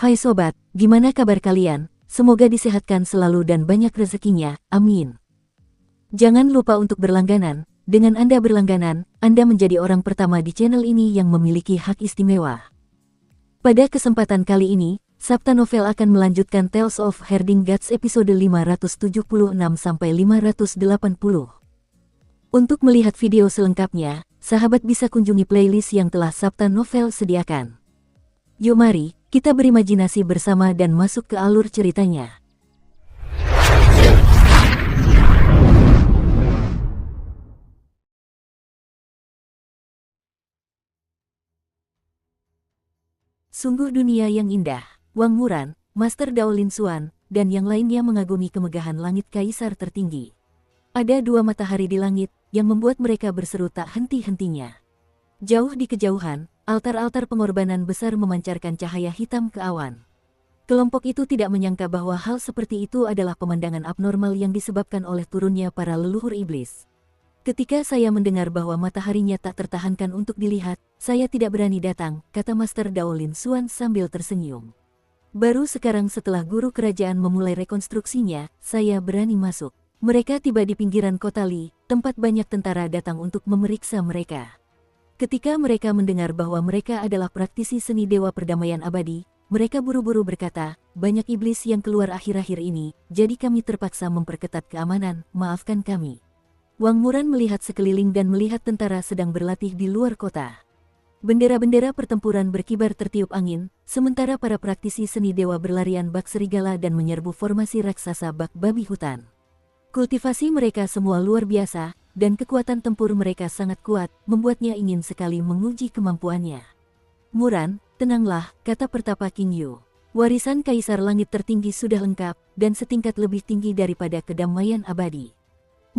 Hai sobat, gimana kabar kalian? Semoga disehatkan selalu dan banyak rezekinya, amin. Jangan lupa untuk berlangganan. Dengan Anda berlangganan, Anda menjadi orang pertama di channel ini yang memiliki hak istimewa. Pada kesempatan kali ini, Sabta Novel akan melanjutkan Tales of Herding Gods episode 576-580. Untuk melihat video selengkapnya, sahabat bisa kunjungi playlist yang telah Sabta Novel sediakan. Yuk mari, kita berimajinasi bersama dan masuk ke alur ceritanya. Sungguh dunia yang indah. Wang Muran, Master Dao Lin Xuan, dan yang lainnya mengagumi kemegahan langit kaisar tertinggi. Ada dua matahari di langit, yang membuat mereka berseru tak henti-hentinya. Jauh di kejauhan, altar-altar pengorbanan besar memancarkan cahaya hitam ke awan. Kelompok itu tidak menyangka bahwa hal seperti itu adalah pemandangan abnormal yang disebabkan oleh turunnya para leluhur iblis. Ketika saya mendengar bahwa mataharinya tak tertahankan untuk dilihat, saya tidak berani datang, kata Master Dao Lin Xuan sambil tersenyum. Baru sekarang setelah guru kerajaan memulai rekonstruksinya, saya berani masuk. Mereka tiba di pinggiran kota Li, tempat banyak tentara datang untuk memeriksa mereka. Ketika mereka mendengar bahwa mereka adalah praktisi seni dewa perdamaian abadi, mereka buru-buru berkata, banyak iblis yang keluar akhir-akhir ini, jadi kami terpaksa memperketat keamanan, maafkan kami. Wang Muran melihat sekeliling dan melihat tentara sedang berlatih di luar kota. Bendera-bendera pertempuran berkibar tertiup angin, sementara para praktisi seni dewa berlarian bak serigala dan menyerbu formasi raksasa bak babi hutan. Kultivasi mereka semua luar biasa, dan kekuatan tempur mereka sangat kuat, membuatnya ingin sekali menguji kemampuannya. Muran, tenanglah, kata pertapa King Yu. Warisan Kaisar Langit Tertinggi sudah lengkap, dan setingkat lebih tinggi daripada kedamaian abadi.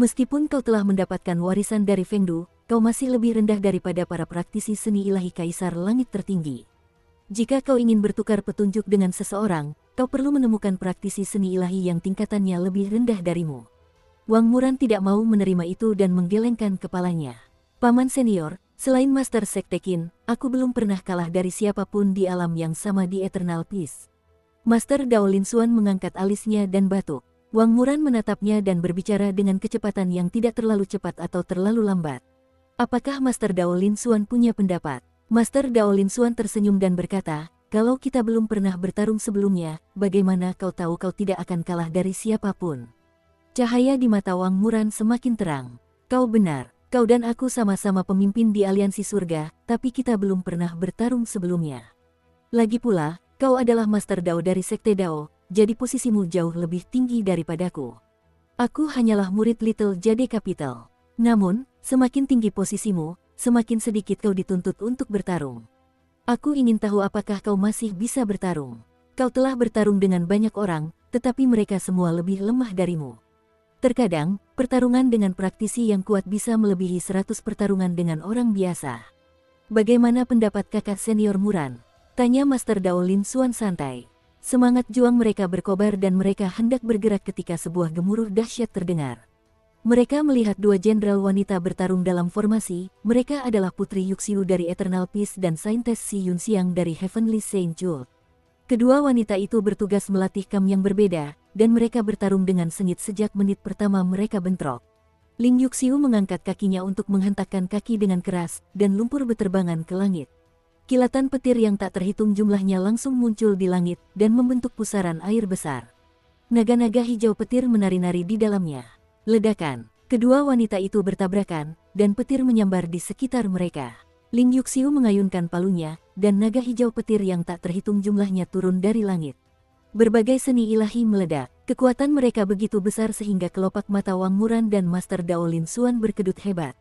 Meskipun kau telah mendapatkan warisan dari Feng Du, kau masih lebih rendah daripada para praktisi seni ilahi Kaisar Langit Tertinggi. Jika kau ingin bertukar petunjuk dengan seseorang, kau perlu menemukan praktisi seni ilahi yang tingkatannya lebih rendah darimu. Wang Muran tidak mau menerima itu dan menggelengkan kepalanya. Paman senior, selain Master Sekte Qin, aku belum pernah kalah dari siapapun di alam yang sama di Eternal Peace. Master Dao Lin Xuan mengangkat alisnya dan batuk. Wang Muran menatapnya dan berbicara dengan kecepatan yang tidak terlalu cepat atau terlalu lambat. Apakah Master Dao Lin Xuan punya pendapat? Master Dao Lin Xuan tersenyum dan berkata, kalau kita belum pernah bertarung sebelumnya, bagaimana kau tahu kau tidak akan kalah dari siapapun? Cahaya di mata Wang Muran semakin terang. Kau benar, kau dan aku sama-sama pemimpin di aliansi surga, tapi kita belum pernah bertarung sebelumnya. Lagi pula, kau adalah Master Dao dari Sekte Dao, jadi posisimu jauh lebih tinggi daripadaku. Aku hanyalah murid Little Jade Capital. Namun, semakin tinggi posisimu, semakin sedikit kau dituntut untuk bertarung. Aku ingin tahu apakah kau masih bisa bertarung. Kau telah bertarung dengan banyak orang, tetapi mereka semua lebih lemah darimu. Terkadang, pertarungan dengan praktisi yang kuat bisa melebihi 100 pertarungan dengan orang biasa. Bagaimana pendapat kakak senior Muran? Tanya Master Dao Lin Xuan santai. Semangat juang mereka berkobar dan mereka hendak bergerak ketika sebuah gemuruh dahsyat terdengar. Mereka melihat dua jenderal wanita bertarung dalam formasi, mereka adalah Putri Yuxiu dari Eternal Peace dan Saintes Si Yunxiang dari Heavenly Saint Jude. Kedua wanita itu bertugas melatih kam yang berbeda, dan mereka bertarung dengan sengit sejak menit pertama mereka bentrok. Ling Yuxiu mengangkat kakinya untuk menghentakkan kaki dengan keras, dan lumpur beterbangan ke langit. Kilatan petir yang tak terhitung jumlahnya langsung muncul di langit, dan membentuk pusaran air besar. Naga-naga hijau petir menari-nari di dalamnya. Ledakan, kedua wanita itu bertabrakan, dan petir menyambar di sekitar mereka. Ling Yuxiu mengayunkan palunya, dan naga hijau petir yang tak terhitung jumlahnya turun dari langit. Berbagai seni ilahi meledak, kekuatan mereka begitu besar sehingga kelopak mata Wang Muran dan Master Dao Lin Xuan berkedut hebat.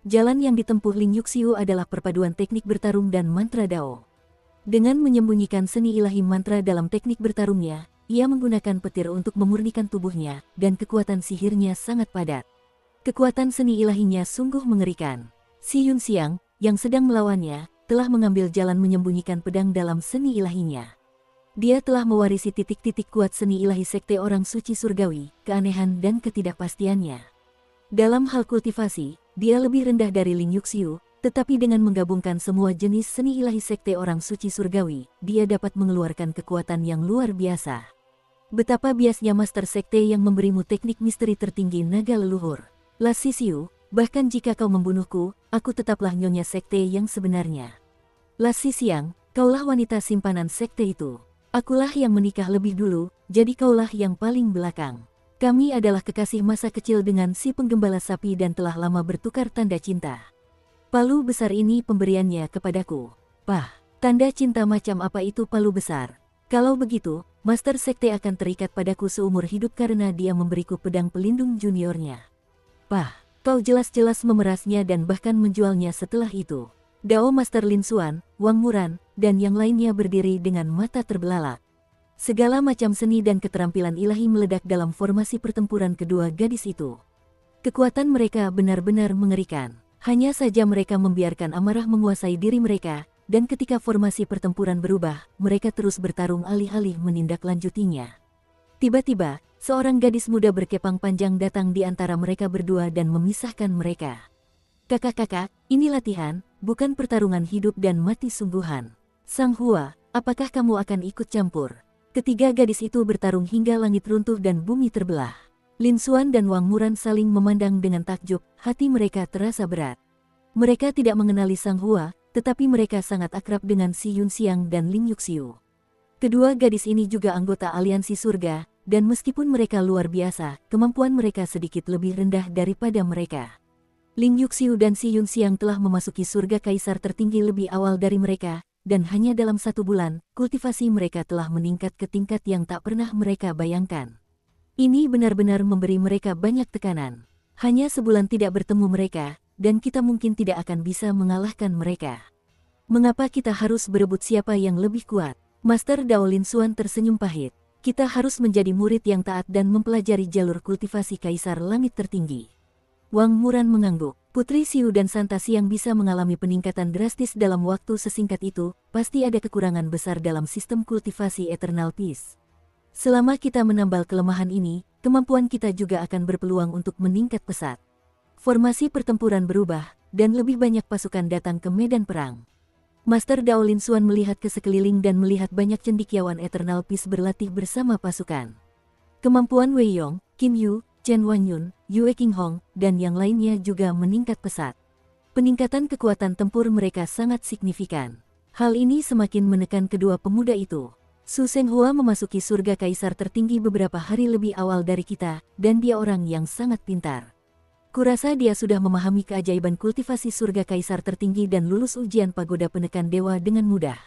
Jalan yang ditempuh Ling Yuxiu adalah perpaduan teknik bertarung dan mantra Dao. Dengan menyembunyikan seni ilahi mantra dalam teknik bertarungnya, ia menggunakan petir untuk memurnikan tubuhnya, dan kekuatan sihirnya sangat padat. Kekuatan seni ilahinya sungguh mengerikan. Si Yunxiang, yang sedang melawannya, telah mengambil jalan menyembunyikan pedang dalam seni ilahinya. Dia telah mewarisi titik-titik kuat seni ilahi sekte orang suci surgawi, keanehan dan ketidakpastiannya. Dalam hal kultivasi, dia lebih rendah dari Ling Yuxiu, Tetapi dengan menggabungkan semua jenis seni ilahi sekte orang suci surgawi, dia dapat mengeluarkan kekuatan yang luar biasa. Betapa biasnya master sekte yang memberimu teknik misteri tertinggi naga leluhur. Lasisiu, bahkan jika kau membunuhku, aku tetaplah nyonya sekte yang sebenarnya. Lasisiang, kaulah wanita simpanan sekte itu. Akulah yang menikah lebih dulu, jadi kaulah yang paling belakang. Kami adalah kekasih masa kecil dengan si penggembala sapi dan telah lama bertukar tanda cinta. Palu besar ini pemberiannya kepadaku. Pah, tanda cinta macam apa itu palu besar? Kalau begitu, master sekte akan terikat padaku seumur hidup karena dia memberiku pedang pelindung juniornya. Pah, kau jelas-jelas memerasnya dan bahkan menjualnya setelah itu. Dao Master Lin Xuan, Wang Muran, dan yang lainnya berdiri dengan mata terbelalak. Segala macam seni dan keterampilan ilahi meledak dalam formasi pertempuran kedua gadis itu. Kekuatan mereka benar-benar mengerikan. Hanya saja mereka membiarkan amarah menguasai diri mereka, dan ketika formasi pertempuran berubah, mereka terus bertarung alih-alih menindaklanjutinya. Tiba-tiba, seorang gadis muda berkepang panjang datang di antara mereka berdua dan memisahkan mereka. Kakak-kakak, ini latihan, bukan pertarungan hidup dan mati sungguhan. Sang Hua, apakah kamu akan ikut campur? Ketiga gadis itu bertarung hingga langit runtuh dan bumi terbelah. Lin Xuan dan Wang Muran saling memandang dengan takjub, hati mereka terasa berat. Mereka tidak mengenali Sang Hua, tetapi mereka sangat akrab dengan Si Yun Xiang dan Ling Yuxiu. Kedua gadis ini juga anggota aliansi surga, dan meskipun mereka luar biasa, kemampuan mereka sedikit lebih rendah daripada mereka. Ling Yuxiu dan Si Yun Xiang telah memasuki surga kaisar tertinggi lebih awal dari mereka, dan hanya dalam 1 bulan, kultivasi mereka telah meningkat ke tingkat yang tak pernah mereka bayangkan. Ini benar-benar memberi mereka banyak tekanan. Hanya sebulan tidak bertemu mereka, dan kita mungkin tidak akan bisa mengalahkan mereka. Mengapa kita harus berebut siapa yang lebih kuat? Master Dao Lin Xuan tersenyum pahit. Kita harus menjadi murid yang taat dan mempelajari jalur kultivasi kaisar langit tertinggi. Wang Muran mengangguk. Putri Xiu dan Santasi yang bisa mengalami peningkatan drastis dalam waktu sesingkat itu, pasti ada kekurangan besar dalam sistem kultivasi Eternal Peace. Selama kita menambal kelemahan ini, kemampuan kita juga akan berpeluang untuk meningkat pesat. Formasi pertempuran berubah, dan lebih banyak pasukan datang ke medan perang. Master Dao Lin Xuan melihat ke sekeliling dan melihat banyak cendekiawan Eternal Peace berlatih bersama pasukan. Kemampuan Wei Yong, Kim Yu, Chen Wangyun, Yue Qinghong, dan yang lainnya juga meningkat pesat. Peningkatan kekuatan tempur mereka sangat signifikan. Hal ini semakin menekan kedua pemuda itu. Su Senghua memasuki surga kaisar tertinggi beberapa hari lebih awal dari kita, dan dia orang yang sangat pintar. Kurasa dia sudah memahami keajaiban kultivasi surga kaisar tertinggi dan lulus ujian pagoda penekan dewa dengan mudah.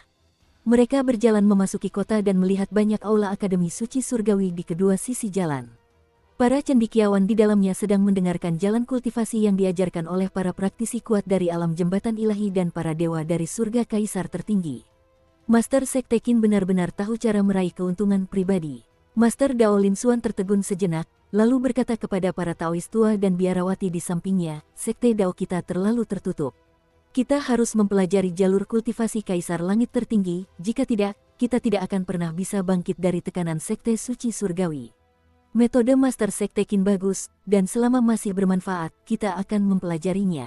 Mereka berjalan memasuki kota dan melihat banyak aula akademi suci surgawi di kedua sisi jalan. Para cendekiawan di dalamnya sedang mendengarkan jalan kultivasi yang diajarkan oleh para praktisi kuat dari alam jembatan ilahi dan para dewa dari surga kaisar tertinggi. Master Sekte Qin benar-benar tahu cara meraih keuntungan pribadi. Master Dao Lin Xuan tertegun sejenak, lalu berkata kepada para Taois tua dan biarawati di sampingnya, Sekte Dao kita terlalu tertutup. Kita harus mempelajari jalur kultivasi kaisar langit tertinggi, jika tidak, kita tidak akan pernah bisa bangkit dari tekanan Sekte Suci Surgawi. Metode Master Sekte Qin bagus, dan selama masih bermanfaat, kita akan mempelajarinya.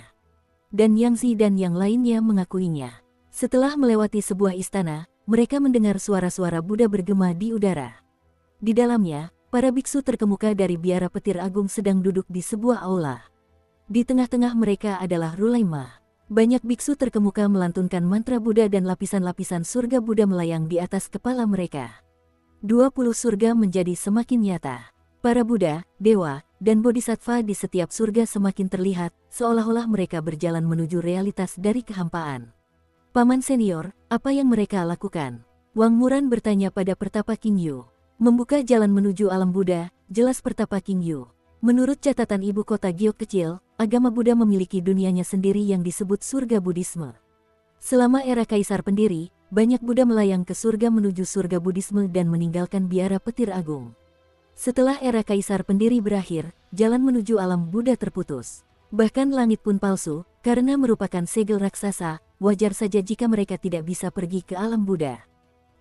Dan Yang Zi dan yang lainnya mengakuinya. Setelah melewati sebuah istana, mereka mendengar suara-suara Buddha bergema di udara. Di dalamnya, para biksu terkemuka dari biara petir agung sedang duduk di sebuah aula. Di tengah-tengah mereka adalah Rulaima. Banyak biksu terkemuka melantunkan mantra Buddha dan lapisan-lapisan surga Buddha melayang di atas kepala mereka. 20 surga menjadi semakin nyata. Para Buddha, Dewa, dan Bodhisattva di setiap surga semakin terlihat, seolah-olah mereka berjalan menuju realitas dari kehampaan. Paman senior, apa yang mereka lakukan? Wang Muran bertanya pada Pertapa King Yu. Membuka jalan menuju alam Buddha, jelas Pertapa King Yu. Menurut catatan ibu kota Giok kecil, agama Buddha memiliki dunianya sendiri yang disebut surga Buddhisme. Selama era Kaisar Pendiri, banyak Buddha melayang ke surga menuju surga Buddhisme dan meninggalkan biara petir agung. Setelah era Kaisar Pendiri berakhir, jalan menuju alam Buddha terputus. Bahkan langit pun palsu, karena merupakan segel raksasa, wajar saja jika mereka tidak bisa pergi ke alam Buddha.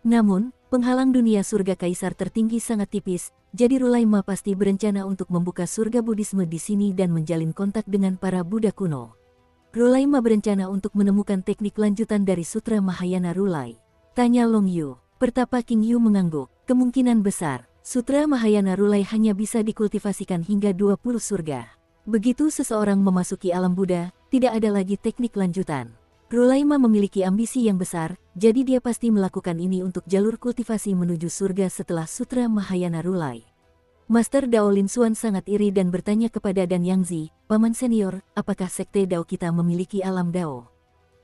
Namun, penghalang dunia surga Kaisar tertinggi sangat tipis, jadi Rulaima pasti berencana untuk membuka surga Buddhisme di sini dan menjalin kontak dengan para Buddha kuno. Rulaima berencana untuk menemukan teknik lanjutan dari Sutra Mahayana Rulai. Tanya Long Yu. Pertapa King Yu mengangguk. Kemungkinan besar, Sutra Mahayana Rulai hanya bisa dikultivasikan hingga 20 surga. Begitu seseorang memasuki alam Buddha, tidak ada lagi teknik lanjutan. Rulaima memiliki ambisi yang besar, jadi dia pasti melakukan ini untuk jalur kultivasi menuju surga setelah Sutra Mahayana Rulai. Master Dao Lin Xuan sangat iri dan bertanya kepada Dan Yangzi, "Paman senior, apakah sekte Dao kita memiliki alam Dao?"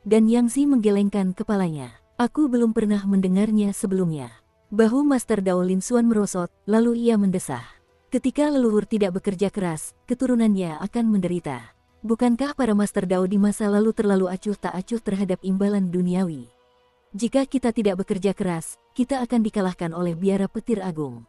Dan Yangzi menggelengkan kepalanya. "Aku belum pernah mendengarnya sebelumnya." Bahu Master Dao Lin Xuan merosot, lalu ia mendesah. Ketika leluhur tidak bekerja keras, keturunannya akan menderita. Bukankah para Master Dao di masa lalu terlalu acuh tak acuh terhadap imbalan duniawi? Jika kita tidak bekerja keras, kita akan dikalahkan oleh biara petir agung.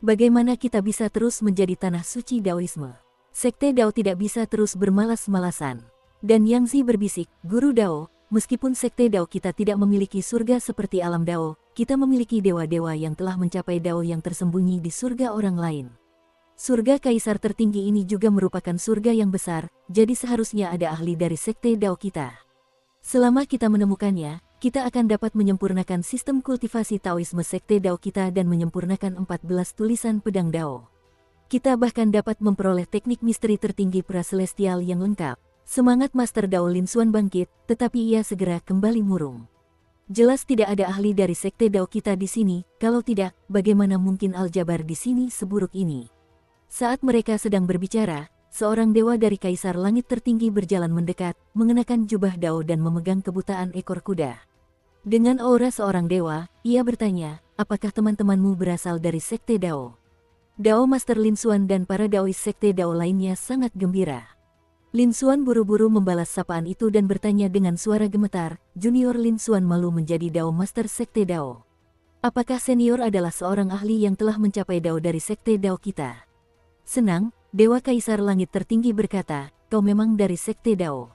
Bagaimana kita bisa terus menjadi tanah suci Daoisme? Sekte Dao tidak bisa terus bermalas-malasan. Dan Yangzi berbisik, "Guru Dao, meskipun sekte Dao kita tidak memiliki surga seperti alam Dao, kita memiliki dewa-dewa yang telah mencapai Dao yang tersembunyi di surga orang lain. Surga Kaisar tertinggi ini juga merupakan surga yang besar, jadi seharusnya ada ahli dari sekte Dao kita. Selama kita menemukannya, kita akan dapat menyempurnakan sistem kultivasi Taoisme sekte Dao kita dan menyempurnakan 14 tulisan pedang Dao. Kita bahkan dapat memperoleh teknik misteri tertinggi praselestial yang lengkap." Semangat Master Dao Lin Xuan bangkit, tetapi ia segera kembali murung. "Jelas tidak ada ahli dari sekte Dao kita di sini, kalau tidak, bagaimana mungkin aljabar di sini seburuk ini?" Saat mereka sedang berbicara, seorang dewa dari Kaisar Langit Tertinggi berjalan mendekat, mengenakan jubah Dao dan memegang kebutaan ekor kuda. Dengan aura seorang dewa, ia bertanya, "Apakah teman-temanmu berasal dari sekte Dao?" Dao Master Lin Xuan dan para Daois sekte Dao lainnya sangat gembira. Lin Xuan buru-buru membalas sapaan itu dan bertanya dengan suara gemetar, "Junior Lin Xuan malu menjadi Dao Master sekte Dao. Apakah senior adalah seorang ahli yang telah mencapai Dao dari sekte Dao kita?" "Senang," Dewa Kaisar Langit Tertinggi berkata, "kau memang dari sekte Dao.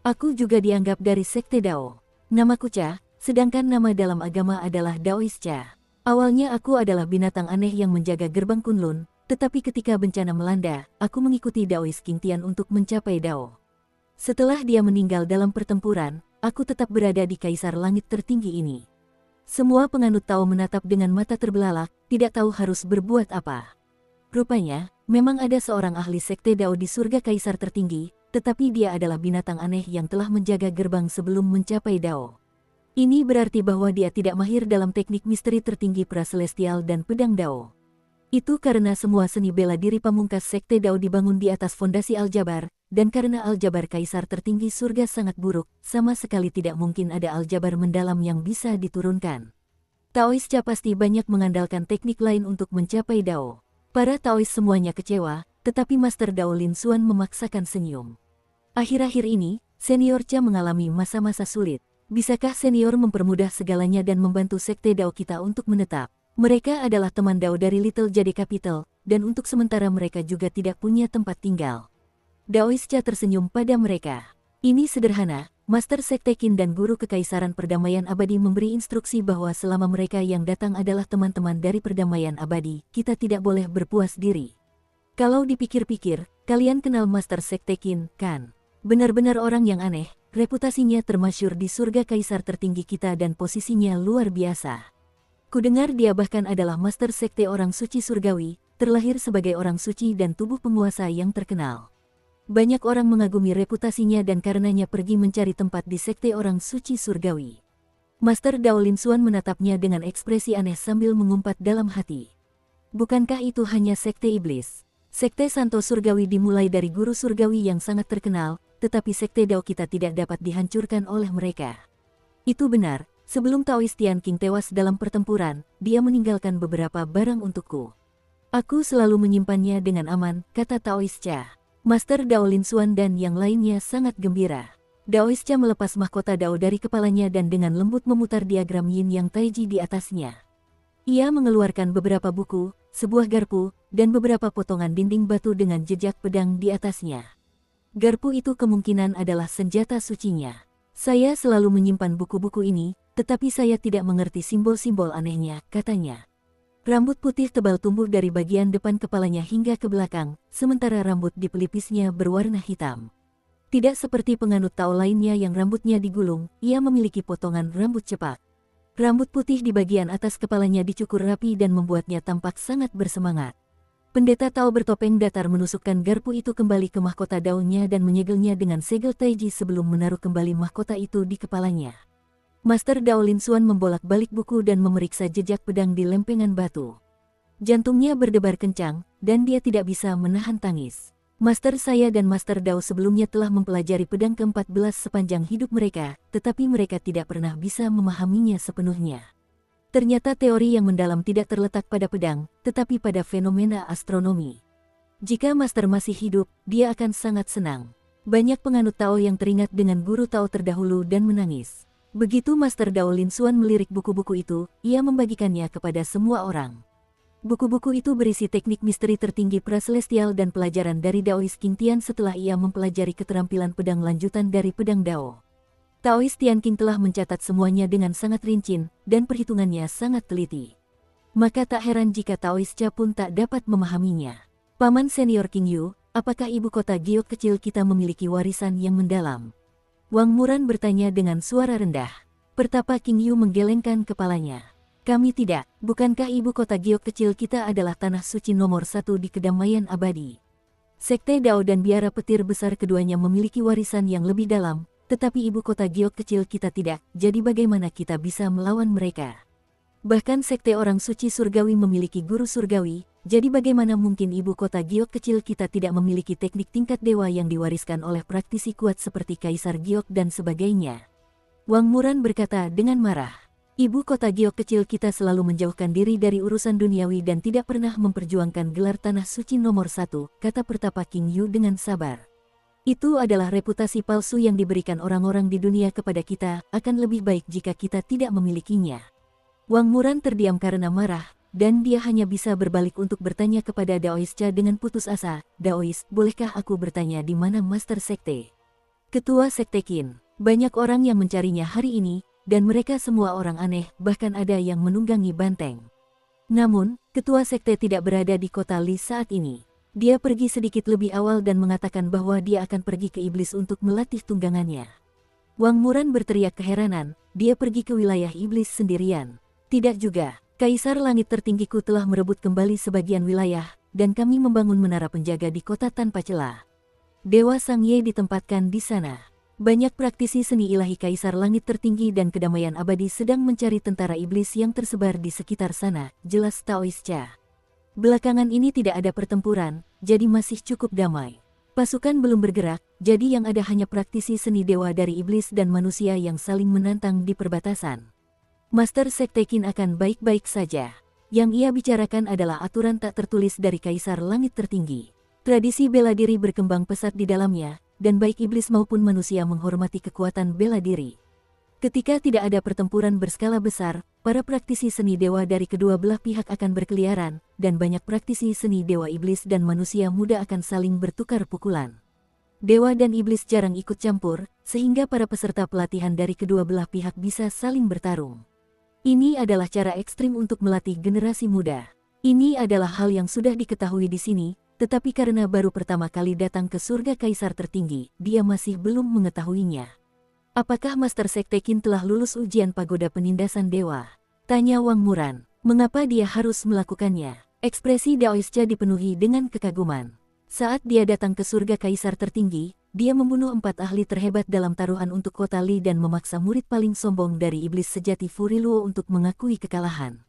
Aku juga dianggap dari sekte Dao. Namaku Cha, sedangkan nama dalam agama adalah Daois Cha. Awalnya aku adalah binatang aneh yang menjaga gerbang Kunlun, tetapi ketika bencana melanda, aku mengikuti Daois King Tian untuk mencapai Dao. Setelah dia meninggal dalam pertempuran, aku tetap berada di Kaisar Langit Tertinggi ini." Semua penganut Tao menatap dengan mata terbelalak, tidak tahu harus berbuat apa. Rupanya, memang ada seorang ahli sekte Dao di surga Kaisar Tertinggi, tetapi dia adalah binatang aneh yang telah menjaga gerbang sebelum mencapai Dao. Ini berarti bahwa dia tidak mahir dalam teknik misteri tertinggi praselestial dan pedang Dao. Itu karena semua seni bela diri pamungkas sekte Dao dibangun di atas fondasi aljabar, dan karena aljabar Kaisar Tertinggi surga sangat buruk, sama sekali tidak mungkin ada aljabar mendalam yang bisa diturunkan. Taois Cha pasti banyak mengandalkan teknik lain untuk mencapai Dao. Para Taois semuanya kecewa, tetapi Master Dao Lin Xuan memaksakan senyum. "Akhir-akhir ini, senior Cha mengalami masa-masa sulit. Bisakah senior mempermudah segalanya dan membantu sekte Dao kita untuk menetap? Mereka adalah teman Dao dari Little Jade Capital, dan untuk sementara mereka juga tidak punya tempat tinggal." Daois Cha tersenyum pada mereka. "Ini sederhana, Master Sekte Qin dan Guru Kekaisaran Perdamaian Abadi memberi instruksi bahwa selama mereka yang datang adalah teman-teman dari Perdamaian Abadi, kita tidak boleh berpuas diri. Kalau dipikir-pikir, kalian kenal Master Sekte Qin, kan? Benar-benar orang yang aneh, reputasinya termasyur di surga Kaisar Tertinggi kita dan posisinya luar biasa. Kudengar dia bahkan adalah Master Sekte orang suci surgawi, terlahir sebagai orang suci dan tubuh penguasa yang terkenal. Banyak orang mengagumi reputasinya dan karenanya pergi mencari tempat di sekte orang suci surgawi." Master Dao Lin Xuan menatapnya dengan ekspresi aneh sambil mengumpat dalam hati. Bukankah itu hanya sekte iblis? Sekte Santo Surgawi dimulai dari guru surgawi yang sangat terkenal, tetapi sekte Dao kita tidak dapat dihancurkan oleh mereka. Itu benar, sebelum Taois Tian King tewas dalam pertempuran, dia meninggalkan beberapa barang untukku. Aku selalu menyimpannya dengan aman, kata Taois Cha. Master Dao Lin Xuan dan yang lainnya sangat gembira. Daois Cha melepas mahkota Dao dari kepalanya dan dengan lembut memutar diagram Yin Yang Taiji di atasnya. Ia mengeluarkan beberapa buku, sebuah garpu, dan beberapa potongan dinding batu dengan jejak pedang di atasnya. Garpu itu kemungkinan adalah senjata sucinya. Saya selalu menyimpan buku-buku ini, tetapi saya tidak mengerti simbol-simbol anehnya, katanya. Rambut putih tebal tumbuh dari bagian depan kepalanya hingga ke belakang, sementara rambut di pelipisnya berwarna hitam. Tidak seperti penganut Tao lainnya yang rambutnya digulung, ia memiliki potongan rambut cepak. Rambut putih di bagian atas kepalanya dicukur rapi dan membuatnya tampak sangat bersemangat. Pendeta Tao bertopeng datar menusukkan garpu itu kembali ke mahkota daunnya dan menyegelnya dengan segel taiji sebelum menaruh kembali mahkota itu di kepalanya. Master Dao Lin Xuan membolak-balik buku dan memeriksa jejak pedang di lempengan batu. Jantungnya berdebar kencang, dan dia tidak bisa menahan tangis. Master saya dan Master Dao sebelumnya telah mempelajari pedang ke-14 sepanjang hidup mereka, tetapi mereka tidak pernah bisa memahaminya sepenuhnya. Ternyata teori yang mendalam tidak terletak pada pedang, tetapi pada fenomena astronomi. Jika Master masih hidup, dia akan sangat senang. Banyak penganut Tao yang teringat dengan guru Tao terdahulu dan menangis. Begitu Master Dao Lin Xuan melirik buku-buku itu, ia membagikannya kepada semua orang. Buku-buku itu berisi teknik misteri tertinggi praselestial dan pelajaran dari Daois King Tian setelah ia mempelajari keterampilan pedang lanjutan dari pedang Dao. Taois Tian King telah mencatat semuanya dengan sangat rinci, dan perhitungannya sangat teliti. Maka tak heran jika Taois Cha pun tak dapat memahaminya. Paman senior King Yu, apakah ibu kota Giok kecil kita memiliki warisan yang mendalam? Wang Muran bertanya dengan suara rendah. Pertapa King Yu menggelengkan kepalanya. Kami tidak, bukankah ibu kota Giok kecil kita adalah tanah suci nomor 1 di kedamaian abadi? Sekte Dao dan biara petir besar keduanya memiliki warisan yang lebih dalam, tetapi ibu kota Giok kecil kita tidak, jadi bagaimana kita bisa melawan mereka? Bahkan sekte orang suci surgawi memiliki guru surgawi, jadi bagaimana mungkin ibu kota Giok kecil kita tidak memiliki teknik tingkat dewa yang diwariskan oleh praktisi kuat seperti Kaisar Giok dan sebagainya? Wang Muran berkata dengan marah. Ibu kota Giok kecil kita selalu menjauhkan diri dari urusan duniawi dan tidak pernah memperjuangkan gelar tanah suci nomor 1, kata Pertapa King Yu dengan sabar. Itu adalah reputasi palsu yang diberikan orang-orang di dunia kepada kita, akan lebih baik jika kita tidak memilikinya. Wang Muran terdiam karena marah, dan dia hanya bisa berbalik untuk bertanya kepada Daois Cha dengan putus asa. Daois, bolehkah aku bertanya di mana Master Sekte? Ketua Sekte Qin, banyak orang yang mencarinya hari ini, dan mereka semua orang aneh, bahkan ada yang menunggangi banteng. Namun, ketua sekte tidak berada di kota Li saat ini. Dia pergi sedikit lebih awal dan mengatakan bahwa dia akan pergi ke iblis untuk melatih tunggangannya. Wang Muran berteriak keheranan, dia pergi ke wilayah iblis sendirian. Tidak juga, Kaisar Langit Tertinggiku telah merebut kembali sebagian wilayah, dan kami membangun menara penjaga di kota tanpa celah. Dewa Sang Ye ditempatkan di sana. Banyak praktisi seni ilahi Kaisar Langit Tertinggi dan Kedamaian Abadi sedang mencari tentara iblis yang tersebar di sekitar sana, jelas Taois Cha. Belakangan ini tidak ada pertempuran, jadi masih cukup damai. Pasukan belum bergerak, jadi yang ada hanya praktisi seni dewa dari iblis dan manusia yang saling menantang di perbatasan. Master Sekte Qin akan baik-baik saja. Yang ia bicarakan adalah aturan tak tertulis dari Kaisar Langit Tertinggi. Tradisi bela diri berkembang pesat di dalamnya, dan baik iblis maupun manusia menghormati kekuatan bela diri. Ketika tidak ada pertempuran berskala besar, para praktisi seni dewa dari kedua belah pihak akan berkeliaran, dan banyak praktisi seni dewa iblis dan manusia muda akan saling bertukar pukulan. Dewa dan iblis jarang ikut campur, sehingga para peserta pelatihan dari kedua belah pihak bisa saling bertarung. Ini adalah cara ekstrim untuk melatih generasi muda. Ini adalah hal yang sudah diketahui di sini, tetapi karena baru pertama kali datang ke surga Kaisar Tertinggi, dia masih belum mengetahuinya. Apakah Master Sekte Qin telah lulus ujian pagoda penindasan dewa? Tanya Wang Muran. Mengapa dia harus melakukannya? Ekspresi Daois Cha dipenuhi dengan kekaguman. Saat dia datang ke surga Kaisar Tertinggi, dia membunuh 4 ahli terhebat dalam taruhan untuk kota Li dan memaksa murid paling sombong dari iblis sejati Furiluo untuk mengakui kekalahan.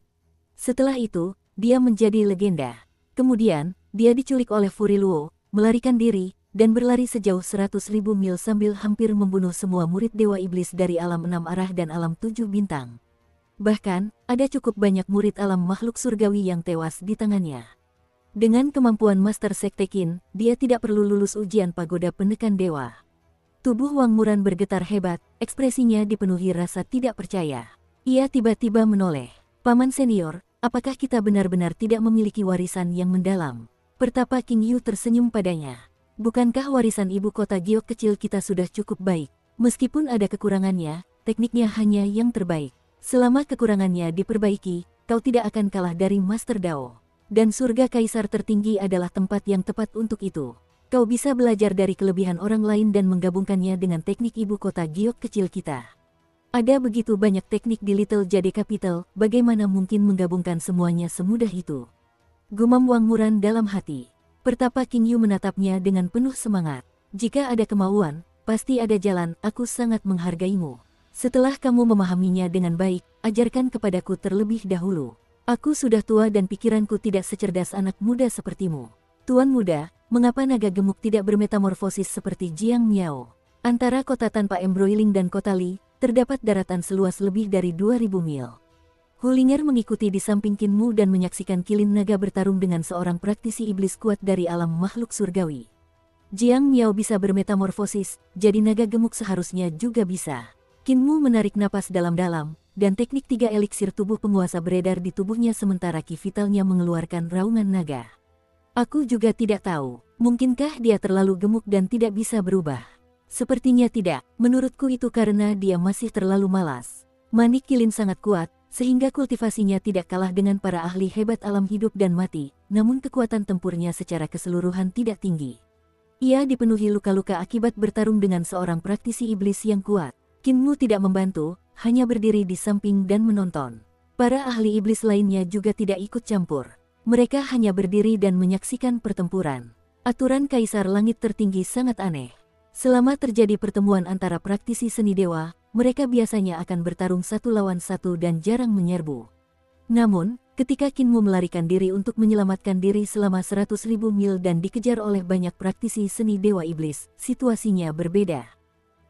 Setelah itu, dia menjadi legenda. Kemudian, dia diculik oleh Furiluo, melarikan diri, dan berlari sejauh 100.000 mil sambil hampir membunuh semua murid Dewa Iblis dari alam 6 arah dan alam 7 bintang. Bahkan, ada cukup banyak murid alam makhluk surgawi yang tewas di tangannya. Dengan kemampuan Master Sekte Qin, dia tidak perlu lulus ujian pagoda penekan dewa. Tubuh Wang Muran bergetar hebat, ekspresinya dipenuhi rasa tidak percaya. Ia tiba-tiba menoleh. Paman senior, apakah kita benar-benar tidak memiliki warisan yang mendalam? Pertapa King Yu tersenyum padanya. Bukankah warisan ibu kota Giok kecil kita sudah cukup baik? Meskipun ada kekurangannya, tekniknya hanya yang terbaik. Selama kekurangannya diperbaiki, kau tidak akan kalah dari Master Dao. Dan surga Kaisar Tertinggi adalah tempat yang tepat untuk itu. Kau bisa belajar dari kelebihan orang lain dan menggabungkannya dengan teknik ibu kota giok kecil kita. Ada begitu banyak teknik di Little Jade Capital, bagaimana mungkin menggabungkan semuanya semudah itu? Gumam Wang Muran dalam hati. Pertapa Qin Yu menatapnya dengan penuh semangat. Jika ada kemauan, pasti ada jalan, aku sangat menghargaimu. Setelah kamu memahaminya dengan baik, ajarkan kepadaku terlebih dahulu. Aku sudah tua dan pikiranku tidak secerdas anak muda sepertimu. Tuan muda, mengapa naga gemuk tidak bermetamorfosis seperti Jiang Miao? Antara kota tanpa embroiling dan kota Li, terdapat daratan seluas lebih dari 2000 mil. Hulinger mengikuti di samping Qin Mu dan menyaksikan kilin naga bertarung dengan seorang praktisi iblis kuat dari alam makhluk surgawi. Jiang Miao bisa bermetamorfosis, jadi naga gemuk seharusnya juga bisa. Qin Mu menarik napas dalam-dalam, dan teknik 3 eliksir tubuh penguasa beredar di tubuhnya sementara ki vitalnya mengeluarkan raungan naga. Aku juga tidak tahu, mungkinkah dia terlalu gemuk dan tidak bisa berubah? Sepertinya tidak, menurutku itu karena dia masih terlalu malas. Manik kilin sangat kuat, sehingga kultivasinya tidak kalah dengan para ahli hebat alam hidup dan mati, namun kekuatan tempurnya secara keseluruhan tidak tinggi. Ia dipenuhi luka-luka akibat bertarung dengan seorang praktisi iblis yang kuat. Qin Mu tidak membantu, hanya berdiri di samping dan menonton. Para ahli iblis lainnya juga tidak ikut campur. Mereka hanya berdiri dan menyaksikan pertempuran. Aturan Kaisar Langit Tertinggi sangat aneh. Selama terjadi pertemuan antara praktisi seni dewa, mereka biasanya akan bertarung satu lawan satu dan jarang menyerbu. Namun, ketika Qin Mu melarikan diri untuk menyelamatkan diri selama 100.000 mil dan dikejar oleh banyak praktisi seni dewa iblis, situasinya berbeda.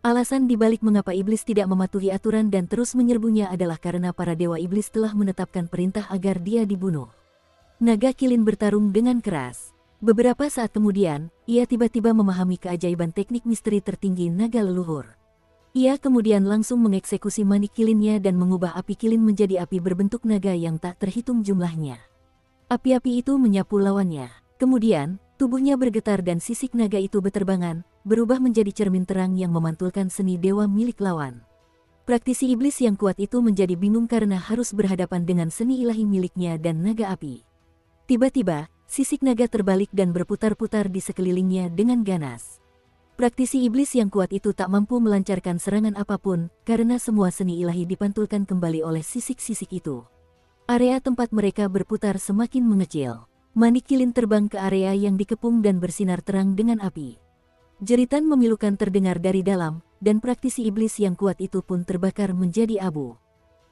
Alasan dibalik mengapa iblis tidak mematuhi aturan dan terus menyerbunya adalah karena para dewa iblis telah menetapkan perintah agar dia dibunuh. Naga kilin bertarung dengan keras. Beberapa saat kemudian, ia tiba-tiba memahami keajaiban teknik misteri tertinggi naga leluhur. Ia kemudian langsung mengeksekusi manik kilinnya dan mengubah api kilin menjadi api berbentuk naga yang tak terhitung jumlahnya. Api-api itu menyapu lawannya. Kemudian, tubuhnya bergetar dan sisik naga itu beterbangan, berubah menjadi cermin terang yang memantulkan seni dewa milik lawan. Praktisi iblis yang kuat itu menjadi bingung karena harus berhadapan dengan seni ilahi miliknya dan naga api. Tiba-tiba, sisik naga terbalik dan berputar-putar di sekelilingnya dengan ganas. Praktisi iblis yang kuat itu tak mampu melancarkan serangan apapun, karena semua seni ilahi dipantulkan kembali oleh sisik-sisik itu. Area tempat mereka berputar semakin mengecil. Manik kilin terbang ke area yang dikepung dan bersinar terang dengan api. Jeritan memilukan terdengar dari dalam, dan praktisi iblis yang kuat itu pun terbakar menjadi abu.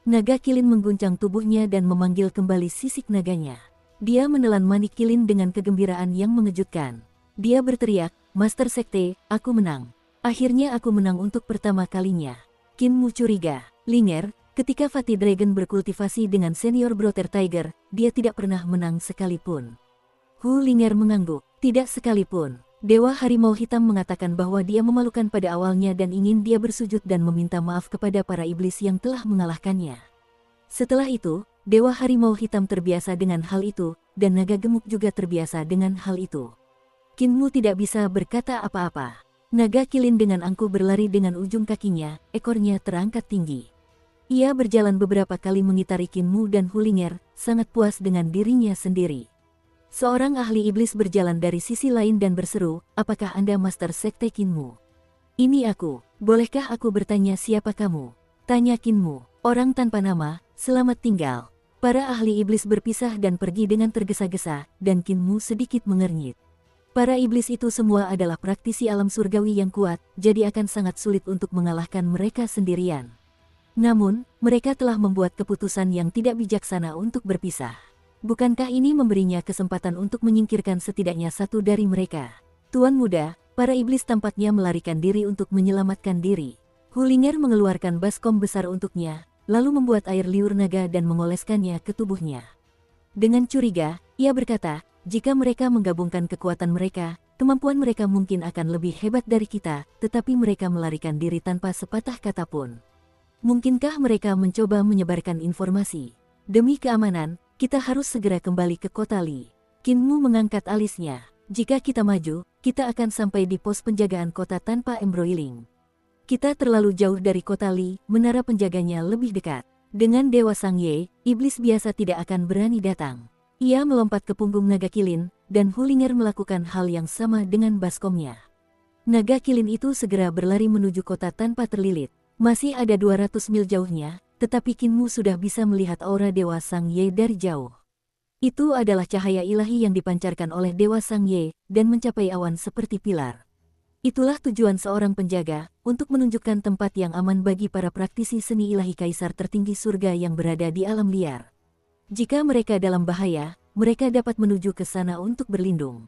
Naga kilin mengguncang tubuhnya dan memanggil kembali sisik naganya. Dia menelan manik kilin dengan kegembiraan yang mengejutkan. Dia berteriak, "Master Sekte, aku menang. Akhirnya aku menang untuk pertama kalinya." Qin Mu curiga. Linger, ketika Fatih Dragon berkultivasi dengan senior Brother Tiger, dia tidak pernah menang sekalipun. Hu Linger mengangguk. Tidak sekalipun. Dewa Harimau Hitam mengatakan bahwa dia memalukan pada awalnya dan ingin dia bersujud dan meminta maaf kepada para iblis yang telah mengalahkannya. Setelah itu, Dewa Harimau Hitam terbiasa dengan hal itu, dan naga gemuk juga terbiasa dengan hal itu. Qin Mu tidak bisa berkata apa-apa. Naga kilin dengan angkuh berlari dengan ujung kakinya, ekornya terangkat tinggi. Ia berjalan beberapa kali mengitari Qin Mu dan Hulinger, sangat puas dengan dirinya sendiri. Seorang ahli iblis berjalan dari sisi lain dan berseru, "Apakah Anda Master Sekte Qin Mu?" "Ini aku. Bolehkah aku bertanya siapa kamu?" tanya Qin Mu. "Orang tanpa nama, selamat tinggal." Para ahli iblis berpisah dan pergi dengan tergesa-gesa, dan Qin Mu sedikit mengernyit. Para iblis itu semua adalah praktisi alam surgawi yang kuat, jadi akan sangat sulit untuk mengalahkan mereka sendirian. Namun, mereka telah membuat keputusan yang tidak bijaksana untuk berpisah. Bukankah ini memberinya kesempatan untuk menyingkirkan setidaknya satu dari mereka? Tuan muda, para iblis tampaknya melarikan diri untuk menyelamatkan diri. Hulinger mengeluarkan baskom besar untuknya, lalu membuat air liur naga dan mengoleskannya ke tubuhnya. Dengan curiga, ia berkata, "Jika mereka menggabungkan kekuatan mereka, kemampuan mereka mungkin akan lebih hebat dari kita, tetapi mereka melarikan diri tanpa sepatah kata pun. Mungkinkah mereka mencoba menyebarkan informasi? Demi keamanan, kita harus segera kembali ke kota Li." Qin Mu mengangkat alisnya. "Jika kita maju, kita akan sampai di pos penjagaan kota tanpa embroiling. Kita terlalu jauh dari kota Li, menara penjaganya lebih dekat. Dengan Dewa Sang Ye, iblis biasa tidak akan berani datang." Ia melompat ke punggung naga kilin, dan Hulinger melakukan hal yang sama dengan baskomnya. Naga kilin itu segera berlari menuju kota tanpa terlilit. Masih ada 200 mil jauhnya, tetapi Kinmu sudah bisa melihat aura Dewa Sang Ye dari jauh. Itu adalah cahaya ilahi yang dipancarkan oleh Dewa Sang Ye dan mencapai awan seperti pilar. Itulah tujuan seorang penjaga, untuk menunjukkan tempat yang aman bagi para praktisi seni ilahi kaisar tertinggi surga yang berada di alam liar. Jika mereka dalam bahaya, mereka dapat menuju ke sana untuk berlindung.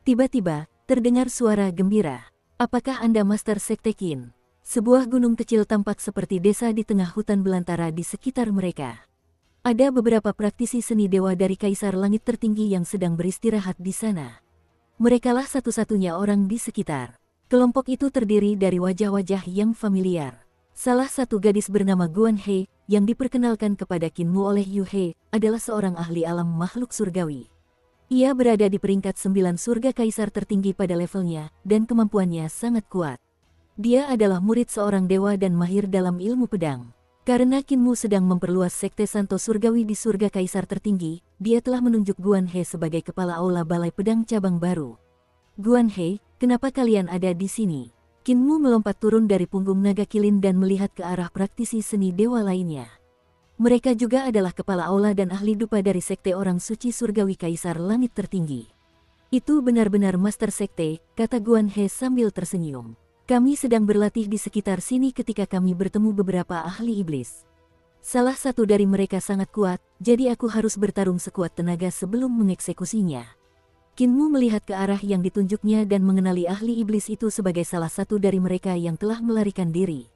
Tiba-tiba, terdengar suara gembira. Apakah Anda Master Sekte Qin? Sebuah gunung kecil tampak seperti desa di tengah hutan belantara di sekitar mereka. Ada beberapa praktisi seni dewa dari Kaisar Langit Tertinggi yang sedang beristirahat di sana. Merekalah satu-satunya orang di sekitar. Kelompok itu terdiri dari wajah-wajah yang familiar. Salah satu gadis bernama Guan He, yang diperkenalkan kepada Kinmu oleh Yu He, adalah seorang ahli alam makhluk surgawi. Ia berada di peringkat 9 surga kaisar tertinggi pada levelnya, dan kemampuannya sangat kuat. Dia adalah murid seorang dewa dan mahir dalam ilmu pedang. Karena Kinmu sedang memperluas sekte Santo Surgawi di surga kaisar tertinggi, dia telah menunjuk Guan He sebagai kepala aula balai pedang cabang baru. Guan He, kenapa kalian ada di sini? Kinmu melompat turun dari punggung naga kilin dan melihat ke arah praktisi seni dewa lainnya. Mereka juga adalah kepala aula dan ahli dupa dari sekte orang suci surgawi Kaisar Langit Tertinggi. Itu benar-benar Master Sekte, kata Guan He sambil tersenyum. Kami sedang berlatih di sekitar sini ketika kami bertemu beberapa ahli iblis. Salah satu dari mereka sangat kuat, jadi aku harus bertarung sekuat tenaga sebelum mengeksekusinya. Kinmu melihat ke arah yang ditunjuknya dan mengenali ahli iblis itu sebagai salah satu dari mereka yang telah melarikan diri.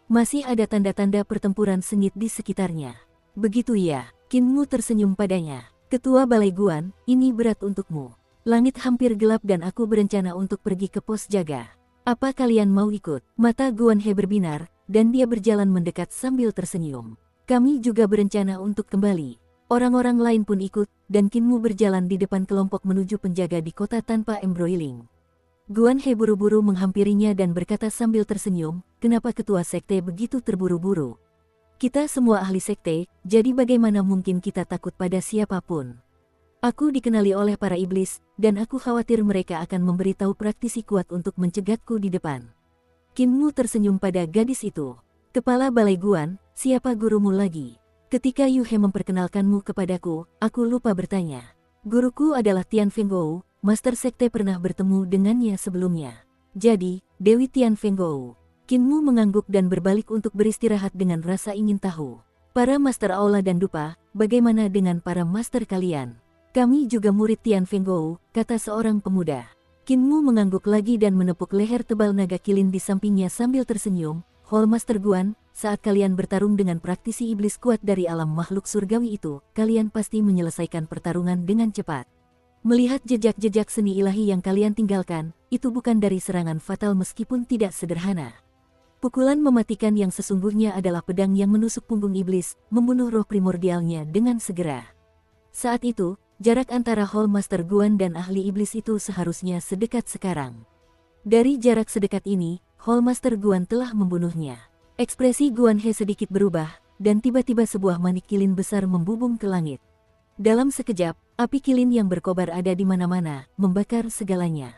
Masih ada tanda-tanda pertempuran sengit di sekitarnya. Begitu ya, Kinmu tersenyum padanya. Ketua Balai Guan, ini berat untukmu. Langit hampir gelap dan aku berencana untuk pergi ke pos jaga. Apa kalian mau ikut? Mata Guan He berbinar, dan dia berjalan mendekat sambil tersenyum. Kami juga berencana untuk kembali. Orang-orang lain pun ikut, dan Kinmu berjalan di depan kelompok menuju penjaga di kota tanpa embroiling. Guan He buru-buru menghampirinya dan berkata sambil tersenyum, kenapa ketua sekte begitu terburu-buru? Kita semua ahli sekte, jadi bagaimana mungkin kita takut pada siapapun? Aku dikenali oleh para iblis, dan aku khawatir mereka akan memberitahu praktisi kuat untuk mencegatku di depan. Kinmu tersenyum pada gadis itu. Kepala Balai Guan, siapa gurumu lagi? Ketika Yu He memperkenalkanmu kepadaku, aku lupa bertanya. Guruku adalah Tian Fenggou. Master Sekte pernah bertemu dengannya sebelumnya. Jadi, Dewi Tian Fenggou. Kinmu mengangguk dan berbalik untuk beristirahat dengan rasa ingin tahu. Para Master Aula dan Dupa, bagaimana dengan para Master kalian? Kami juga murid Tian Fenggou, kata seorang pemuda. Kinmu mengangguk lagi dan menepuk leher tebal naga kilin di sampingnya sambil tersenyum. Hall Master Guan, saat kalian bertarung dengan praktisi iblis kuat dari alam makhluk surgawi itu, kalian pasti menyelesaikan pertarungan dengan cepat. Melihat jejak-jejak seni ilahi yang kalian tinggalkan, itu bukan dari serangan fatal meskipun tidak sederhana. Pukulan mematikan yang sesungguhnya adalah pedang yang menusuk punggung iblis, membunuh roh primordialnya dengan segera. Saat itu, jarak antara Hall Master Guan dan ahli iblis itu seharusnya sedekat sekarang. Dari jarak sedekat ini, Hall Master Guan telah membunuhnya. Ekspresi Guan He sedikit berubah, dan tiba-tiba sebuah manik kilin besar membubung ke langit. Dalam sekejap, api kilin yang berkobar ada di mana-mana, membakar segalanya.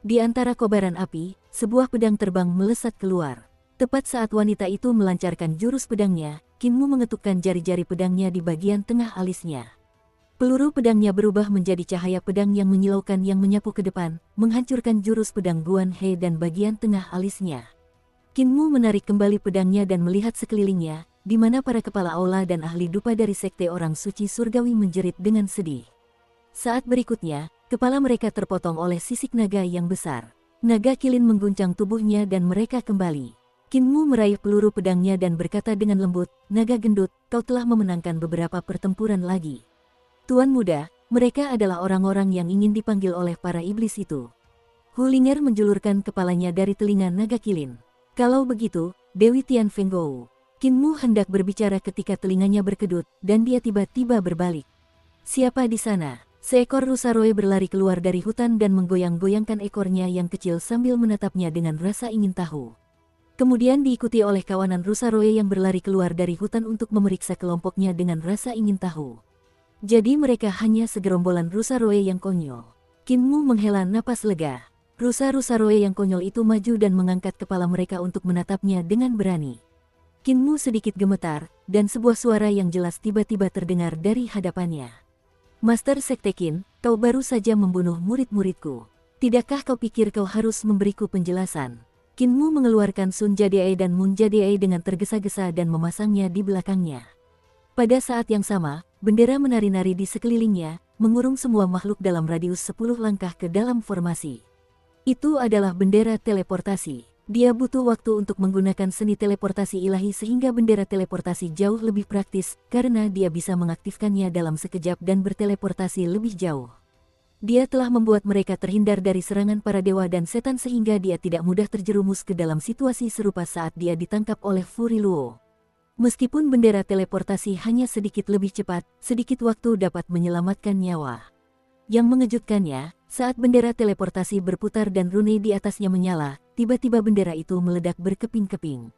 Di antara kobaran api, sebuah pedang terbang melesat keluar. Tepat saat wanita itu melancarkan jurus pedangnya, Kinmu mengetukkan jari-jari pedangnya di bagian tengah alisnya. Peluru pedangnya berubah menjadi cahaya pedang yang menyilaukan yang menyapu ke depan, menghancurkan jurus pedang Guan He dan bagian tengah alisnya. Kinmu menarik kembali pedangnya dan melihat sekelilingnya, di mana para kepala aula dan ahli dupa dari sekte orang suci surgawi menjerit dengan sedih. Saat berikutnya, kepala mereka terpotong oleh sisik naga yang besar. Naga kilin mengguncang tubuhnya dan mereka kembali. Kinmu meraih peluru pedangnya dan berkata dengan lembut, naga gendut, kau telah memenangkan beberapa pertempuran lagi. Tuan muda, mereka adalah orang-orang yang ingin dipanggil oleh para iblis itu. Hulinger menjulurkan kepalanya dari telinga naga kilin. Kalau begitu, Dewi Tian Fenggou. Kinmu hendak berbicara ketika telinganya berkedut, dan dia tiba-tiba berbalik. Siapa di sana? Seekor rusa roe berlari keluar dari hutan dan menggoyang-goyangkan ekornya yang kecil sambil menatapnya dengan rasa ingin tahu. Kemudian diikuti oleh kawanan rusa roe yang berlari keluar dari hutan untuk memeriksa kelompoknya dengan rasa ingin tahu. Jadi mereka hanya segerombolan rusa roe yang konyol. Kinmu menghela napas lega. Rusa-rusa Roe yang konyol itu maju dan mengangkat kepala mereka untuk menatapnya dengan berani. Kinmu sedikit gemetar, dan sebuah suara yang jelas tiba-tiba terdengar dari hadapannya. Master Sekte Qin, kau baru saja membunuh murid-muridku. Tidakkah kau pikir kau harus memberiku penjelasan? Kinmu mengeluarkan Sun Jadiai dan Moon Jadiai dengan tergesa-gesa dan memasangnya di belakangnya. Pada saat yang sama, bendera menari-nari di sekelilingnya, mengurung semua makhluk dalam radius 10 langkah ke dalam formasi. Itu adalah bendera teleportasi. Dia butuh waktu untuk menggunakan seni teleportasi ilahi sehingga bendera teleportasi jauh lebih praktis karena dia bisa mengaktifkannya dalam sekejap dan berteleportasi lebih jauh. Dia telah membuat mereka terhindar dari serangan para dewa dan setan sehingga dia tidak mudah terjerumus ke dalam situasi serupa saat dia ditangkap oleh Fury Luo. Meskipun bendera teleportasi hanya sedikit lebih cepat, sedikit waktu dapat menyelamatkan nyawa. Yang mengejutkannya, saat bendera teleportasi berputar dan rune di atasnya menyala, tiba-tiba bendera itu meledak berkeping-keping.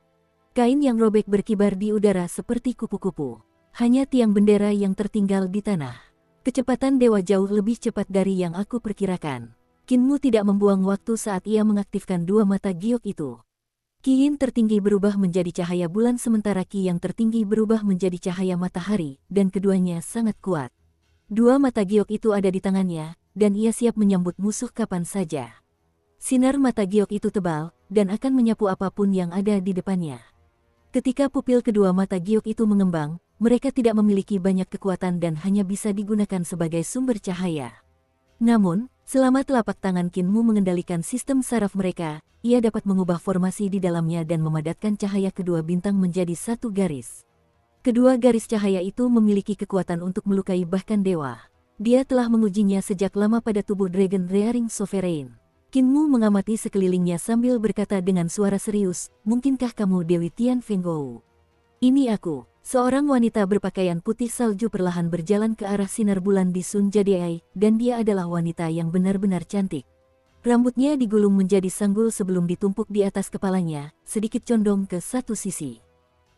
Kain yang robek berkibar di udara seperti kupu-kupu. Hanya tiang bendera yang tertinggal di tanah. Kecepatan dewa jauh lebih cepat dari yang aku perkirakan. Kinmu tidak membuang waktu saat ia mengaktifkan dua mata giok itu. Ki Yin tertinggi berubah menjadi cahaya bulan sementara Ki yang tertinggi berubah menjadi cahaya matahari, dan keduanya sangat kuat. Dua mata giok itu ada di tangannya, dan ia siap menyambut musuh kapan saja. Sinar mata giok itu tebal, dan akan menyapu apapun yang ada di depannya. Ketika pupil kedua mata giok itu mengembang, mereka tidak memiliki banyak kekuatan dan hanya bisa digunakan sebagai sumber cahaya. Namun, selama telapak tangan Kinmu mengendalikan sistem saraf mereka, ia dapat mengubah formasi di dalamnya dan memadatkan cahaya kedua bintang menjadi satu garis. Kedua garis cahaya itu memiliki kekuatan untuk melukai bahkan dewa. Dia telah mengujinya sejak lama pada tubuh Dragon Rearing Sovereign. Kinmu mengamati sekelilingnya sambil berkata dengan suara serius, "Mungkinkah kamu Dewi Tian Fenggou?" "Ini aku." Seorang wanita berpakaian putih salju perlahan berjalan ke arah sinar bulan di Sun Jadiai, dan dia adalah wanita yang benar-benar cantik. Rambutnya digulung menjadi sanggul sebelum ditumpuk di atas kepalanya, sedikit condong ke satu sisi.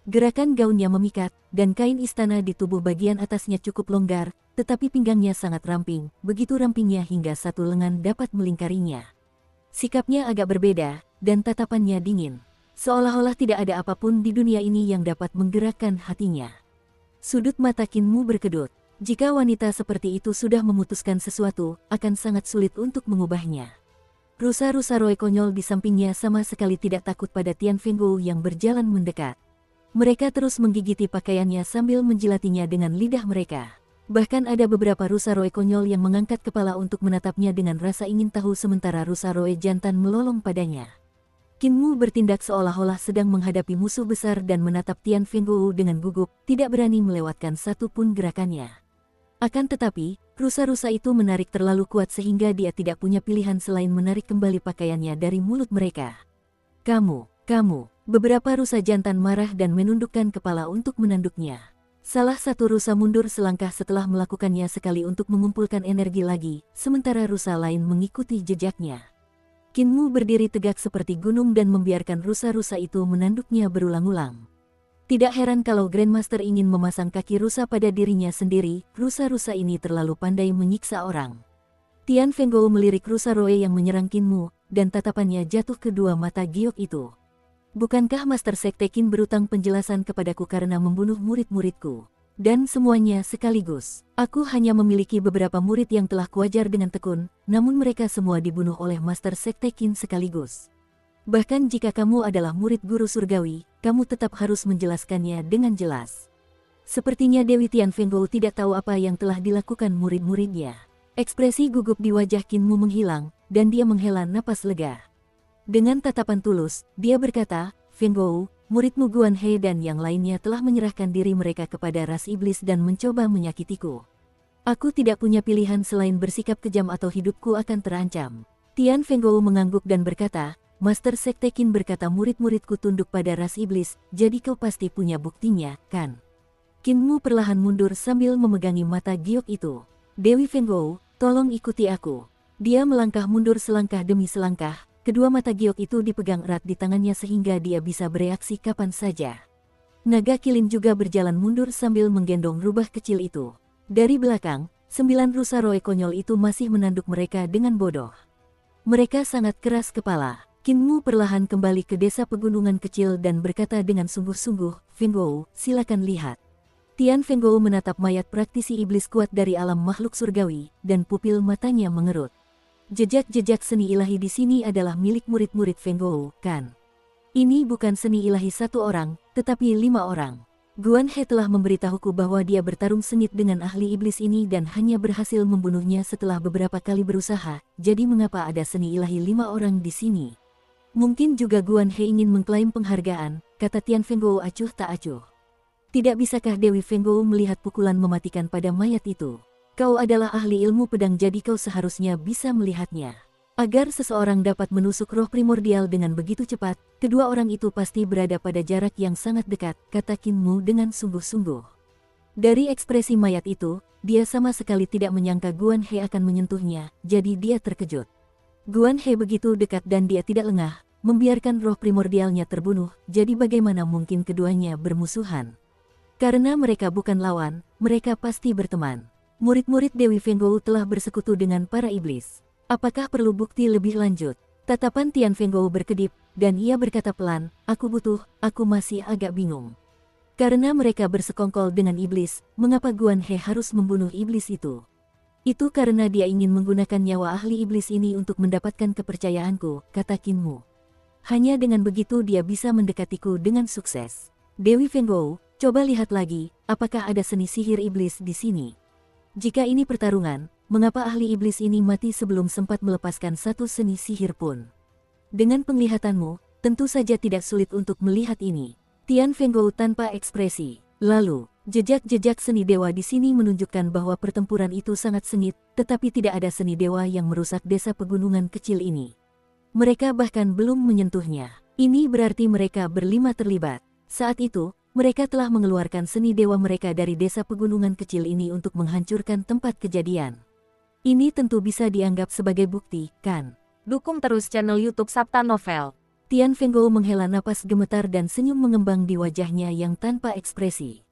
Gerakan gaunnya memikat, dan kain istana di tubuh bagian atasnya cukup longgar, tetapi pinggangnya sangat ramping, begitu rampingnya hingga satu lengan dapat melingkarinya. Sikapnya agak berbeda, dan tatapannya dingin. Seolah-olah tidak ada apapun di dunia ini yang dapat menggerakkan hatinya. Sudut mata Kinmu berkedut. Jika wanita seperti itu sudah memutuskan sesuatu, akan sangat sulit untuk mengubahnya. Rusa-rusa Roe konyol di sampingnya sama sekali tidak takut pada Tian Fenggou yang berjalan mendekat. Mereka terus menggigiti pakaiannya sambil menjilatinya dengan lidah mereka. Bahkan ada beberapa rusa Roe konyol yang mengangkat kepala untuk menatapnya dengan rasa ingin tahu sementara rusa Roe jantan melolong padanya. Kinmu bertindak seolah-olah sedang menghadapi musuh besar dan menatap Tian Fenggou dengan gugup, tidak berani melewatkan satu pun gerakannya. Akan tetapi, rusa-rusa itu menarik terlalu kuat sehingga dia tidak punya pilihan selain menarik kembali pakaiannya dari mulut mereka. Kamu. Beberapa rusa jantan marah dan menundukkan kepala untuk menanduknya. Salah satu rusa mundur selangkah setelah melakukannya sekali untuk mengumpulkan energi lagi, sementara rusa lain mengikuti jejaknya. Kinmu berdiri tegak seperti gunung dan membiarkan rusa-rusa itu menanduknya berulang-ulang. Tidak heran kalau Grandmaster ingin memasang kaki rusa pada dirinya sendiri, rusa-rusa ini terlalu pandai menyiksa orang. Tian Fenggou melirik rusa Roe yang menyerang Kinmu, dan tatapannya jatuh ke dua mata giok itu. Bukankah Master Sekte Qin berutang penjelasan kepadaku karena membunuh murid-muridku? Dan semuanya sekaligus. Aku hanya memiliki beberapa murid yang telah kuajar dengan tekun, namun mereka semua dibunuh oleh Master Sekte Qin sekaligus. Bahkan jika kamu adalah murid guru surgawi, kamu tetap harus menjelaskannya dengan jelas. Sepertinya Dewi Tian Fenggou tidak tahu apa yang telah dilakukan murid-muridnya. Ekspresi gugup di wajah Kinmu menghilang, dan dia menghela napas lega. Dengan tatapan tulus, dia berkata, "Fenggou, muridmu Guan He dan yang lainnya telah menyerahkan diri mereka kepada ras iblis dan mencoba menyakitiku. Aku tidak punya pilihan selain bersikap kejam atau hidupku akan terancam." Tian Fenggou mengangguk dan berkata, "Master Sekte Qin berkata murid-muridku tunduk pada ras iblis, jadi kau pasti punya buktinya, kan?" Kinmu perlahan mundur sambil memegangi mata giok itu. "Dewi Fenggou, tolong ikuti aku." Dia melangkah mundur selangkah demi selangkah. Kedua mata giok itu dipegang erat di tangannya sehingga dia bisa bereaksi kapan saja. Naga Kilin juga berjalan mundur sambil menggendong rubah kecil itu. Dari belakang, 9 rusa roe konyol itu masih menanduk mereka dengan bodoh. Mereka sangat keras kepala. Qin Mu perlahan kembali ke desa pegunungan kecil dan berkata dengan sungguh-sungguh, "Fenggou, silakan lihat." Tian Fenggou menatap mayat praktisi iblis kuat dari alam makhluk surgawi, dan pupil matanya mengerut. Jejak-jejak seni ilahi di sini adalah milik murid-murid Fenggou, kan? Ini bukan seni ilahi satu orang, tetapi 5 orang. Guan He telah memberitahuku bahwa dia bertarung sengit dengan ahli iblis ini dan hanya berhasil membunuhnya setelah beberapa kali berusaha, jadi mengapa ada seni ilahi 5 orang di sini? Mungkin juga Guan He ingin mengklaim penghargaan, kata Tian Fenggou acuh tak acuh. Tidak bisakah Dewi Fenggou melihat pukulan mematikan pada mayat itu? Kau adalah ahli ilmu pedang jadi kau seharusnya bisa melihatnya. Agar seseorang dapat menusuk roh primordial dengan begitu cepat, kedua orang itu pasti berada pada jarak yang sangat dekat, kata Qin Mu dengan sungguh-sungguh. Dari ekspresi mayat itu, dia sama sekali tidak menyangka Guan He akan menyentuhnya, jadi dia terkejut. Guan He begitu dekat dan dia tidak lengah, membiarkan roh primordialnya terbunuh, jadi bagaimana mungkin keduanya bermusuhan? Karena mereka bukan lawan, mereka pasti berteman. Murid-murid Dewi Fenggou telah bersekutu dengan para iblis. Apakah perlu bukti lebih lanjut? Tatapan Tian Fenggou berkedip, dan ia berkata pelan, aku masih agak bingung. Karena mereka bersekongkol dengan iblis, mengapa Guan He harus membunuh iblis itu? Itu karena dia ingin menggunakan nyawa ahli iblis ini untuk mendapatkan kepercayaanku, kata Qin Mu. Hanya dengan begitu dia bisa mendekatiku dengan sukses. Dewi Fenggou, coba lihat lagi, apakah ada seni sihir iblis di sini? Jika ini pertarungan, mengapa ahli iblis ini mati sebelum sempat melepaskan satu seni sihir pun? Dengan penglihatanmu, tentu saja tidak sulit untuk melihat ini. Tian Fenggou tanpa ekspresi. Lalu, jejak-jejak seni dewa di sini menunjukkan bahwa pertempuran itu sangat sengit, tetapi tidak ada seni dewa yang merusak desa pegunungan kecil ini. Mereka bahkan belum menyentuhnya. Ini berarti mereka berlima terlibat. Saat itu, mereka telah mengeluarkan seni dewa mereka dari desa pegunungan kecil ini untuk menghancurkan tempat kejadian. Ini tentu bisa dianggap sebagai bukti, kan? Dukung terus channel YouTube Sabta Novel. Tian Fenggou menghela napas gemetar dan senyum mengembang di wajahnya yang tanpa ekspresi.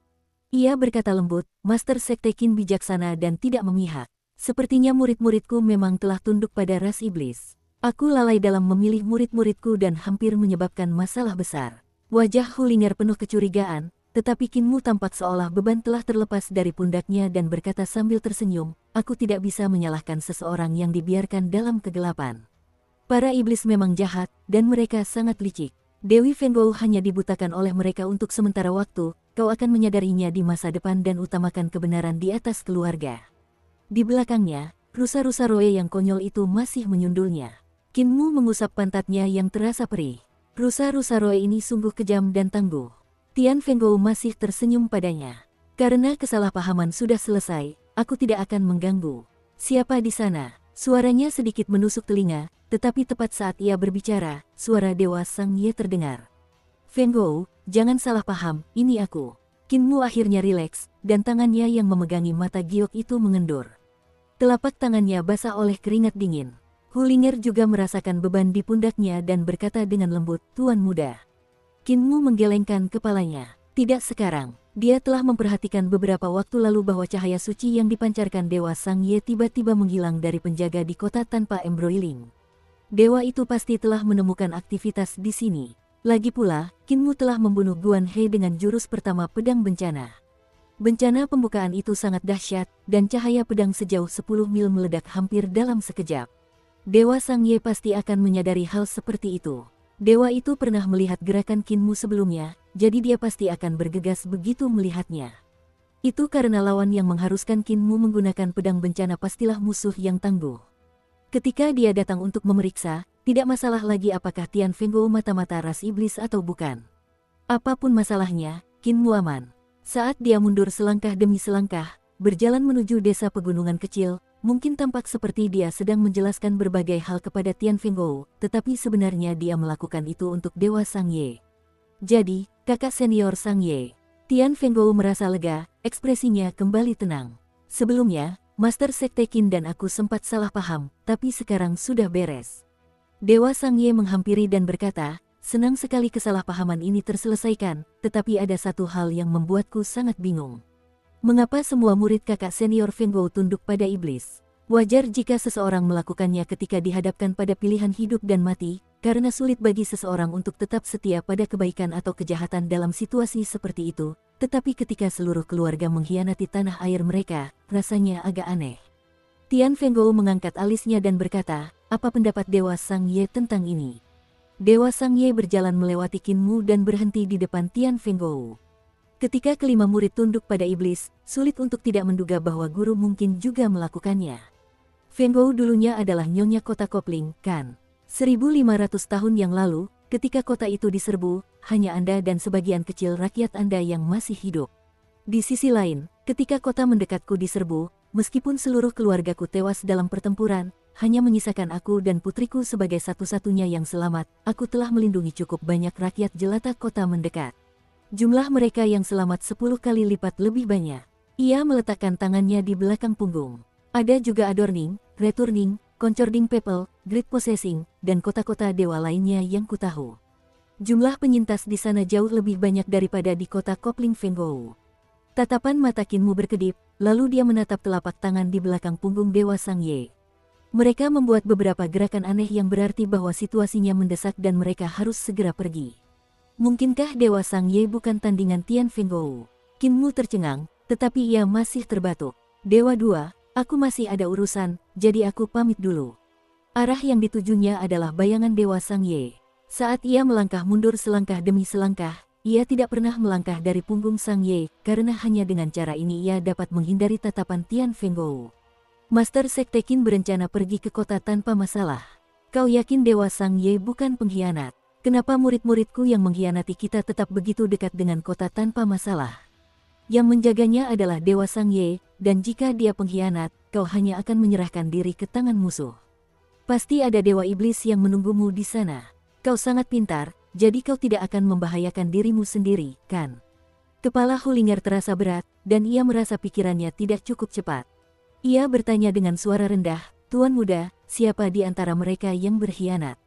Ia berkata lembut, Master Sekte Qin bijaksana dan tidak memihak. Sepertinya murid-muridku memang telah tunduk pada ras iblis. Aku lalai dalam memilih murid-muridku dan hampir menyebabkan masalah besar. Wajah Hulinger penuh kecurigaan, tetapi Qin Mu tampak seolah beban telah terlepas dari pundaknya dan berkata sambil tersenyum, aku tidak bisa menyalahkan seseorang yang dibiarkan dalam kegelapan. Para iblis memang jahat, dan mereka sangat licik. Dewi Fenggou hanya dibutakan oleh mereka untuk sementara waktu, kau akan menyadarinya di masa depan dan utamakan kebenaran di atas keluarga. Di belakangnya, rusa-rusa roe yang konyol itu masih menyundulnya. Qin Mu mengusap pantatnya yang terasa perih. Rusa-rusa roe ini sungguh kejam dan tangguh. Tian Fenggou masih tersenyum padanya. Karena kesalahpahaman sudah selesai, aku tidak akan mengganggu. Siapa di sana? Suaranya sedikit menusuk telinga, tetapi tepat saat ia berbicara, suara Dewa Sang Ye terdengar. Fenggou, jangan salah paham, ini aku. Qin Mu akhirnya rileks, dan tangannya yang memegangi mata giok itu mengendur. Telapak tangannya basah oleh keringat dingin. Hulinger juga merasakan beban di pundaknya dan berkata dengan lembut, Tuan muda. Qin Mu menggelengkan kepalanya. Tidak sekarang. Dia telah memperhatikan beberapa waktu lalu bahwa cahaya suci yang dipancarkan Dewa Sang Ye tiba-tiba menghilang dari penjaga di kota tanpa embroiling. Dewa itu pasti telah menemukan aktivitas di sini. Lagi pula, Qin Mu telah membunuh Guan He dengan jurus pertama pedang bencana. Bencana pembukaan itu sangat dahsyat, dan cahaya pedang sejauh 10 mil meledak hampir dalam sekejap. Dewa Sang Ye pasti akan menyadari hal seperti itu. Dewa itu pernah melihat gerakan Qin Mu sebelumnya, jadi dia pasti akan bergegas begitu melihatnya. Itu karena lawan yang mengharuskan Qin Mu menggunakan pedang bencana pastilah musuh yang tangguh. Ketika dia datang untuk memeriksa, tidak masalah lagi apakah Tian Fenggou mata-mata ras iblis atau bukan. Apapun masalahnya, Qin Mu aman. Saat dia mundur selangkah demi selangkah, berjalan menuju desa pegunungan kecil, mungkin tampak seperti dia sedang menjelaskan berbagai hal kepada Tian Fenggou, tetapi sebenarnya dia melakukan itu untuk Dewa Sang Ye. Jadi, kakak senior Sang Ye. Tian Fenggou merasa lega, ekspresinya kembali tenang. Sebelumnya, Master Sekte Qin dan aku sempat salah paham, tapi sekarang sudah beres. Dewa Sang Ye menghampiri dan berkata, senang sekali kesalahpahaman ini terselesaikan, tetapi ada satu hal yang membuatku sangat bingung. Mengapa semua murid kakak senior Fengguo tunduk pada iblis? Wajar jika seseorang melakukannya ketika dihadapkan pada pilihan hidup dan mati, karena sulit bagi seseorang untuk tetap setia pada kebaikan atau kejahatan dalam situasi seperti itu. Tetapi ketika seluruh keluarga mengkhianati tanah air mereka, rasanya agak aneh. Tian Fengguo mengangkat alisnya dan berkata, apa pendapat Dewa Sang Ye tentang ini? Dewa Sang Ye berjalan melewati Qin Mu dan berhenti di depan Tian Fengguo. Ketika kelima murid tunduk pada iblis, sulit untuk tidak menduga bahwa guru mungkin juga melakukannya. Fengguo dulunya adalah nyonya kota Kopling, kan? 1500 tahun yang lalu, ketika kota itu diserbu, hanya Anda dan sebagian kecil rakyat Anda yang masih hidup. Di sisi lain, ketika kota mendekatku diserbu, meskipun seluruh keluargaku tewas dalam pertempuran, hanya menyisakan aku dan putriku sebagai satu-satunya yang selamat, aku telah melindungi cukup banyak rakyat jelata kota mendekat. Jumlah mereka yang selamat 10 kali lipat lebih banyak. Ia meletakkan tangannya di belakang punggung. Ada juga Adorning, Returning, Conjuring People, Great Possessing, dan kota-kota dewa lainnya yang kutahu. Jumlah penyintas di sana jauh lebih banyak daripada di kota Kopling Fengguo. Tatapan mata Qin Mu berkedip, lalu dia menatap telapak tangan di belakang punggung Dewa Sang Ye. Mereka membuat beberapa gerakan aneh yang berarti bahwa situasinya mendesak dan mereka harus segera pergi. Mungkinkah Dewa Sang Ye bukan tandingan Tian Fengguo? Qin Mu tercengang, tetapi ia masih terbatuk. Dewa Dua, aku masih ada urusan, jadi aku pamit dulu. Arah yang ditujunya adalah bayangan Dewa Sang Ye. Saat ia melangkah mundur selangkah demi selangkah, ia tidak pernah melangkah dari punggung Sang Ye, karena hanya dengan cara ini ia dapat menghindari tatapan Tian Fengguo. Master Sekte Qin berencana pergi ke kota tanpa masalah. Kau yakin Dewa Sang Ye bukan pengkhianat? Kenapa murid-muridku yang mengkhianati kita tetap begitu dekat dengan kota tanpa masalah? Yang menjaganya adalah Dewa Sang Ye, dan jika dia pengkhianat, kau hanya akan menyerahkan diri ke tangan musuh. Pasti ada Dewa Iblis yang menunggumu di sana. Kau sangat pintar, jadi kau tidak akan membahayakan dirimu sendiri, kan? Kepala Hulinger terasa berat, dan ia merasa pikirannya tidak cukup cepat. Ia bertanya dengan suara rendah, Tuan Muda, siapa di antara mereka yang berkhianat?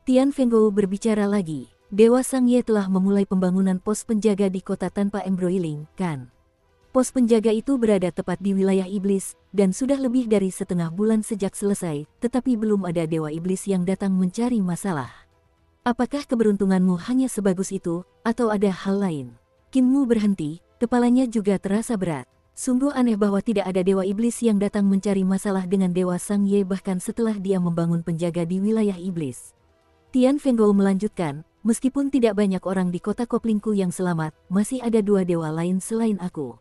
Tian Fengguo berbicara lagi. Dewa Sang Ye telah memulai pembangunan pos penjaga di kota tanpa embroiling, kan? Pos penjaga itu berada tepat di wilayah iblis, dan sudah lebih dari setengah bulan sejak selesai, tetapi belum ada Dewa Iblis yang datang mencari masalah. Apakah keberuntunganmu hanya sebagus itu, atau ada hal lain? Qin Mu berhenti, kepalanya juga terasa berat. Sungguh aneh bahwa tidak ada Dewa Iblis yang datang mencari masalah dengan Dewa Sang Ye bahkan setelah dia membangun penjaga di wilayah iblis. Tian Fengguo melanjutkan, meskipun tidak banyak orang di kota Koplingku yang selamat, masih ada 2 dewa lain selain aku.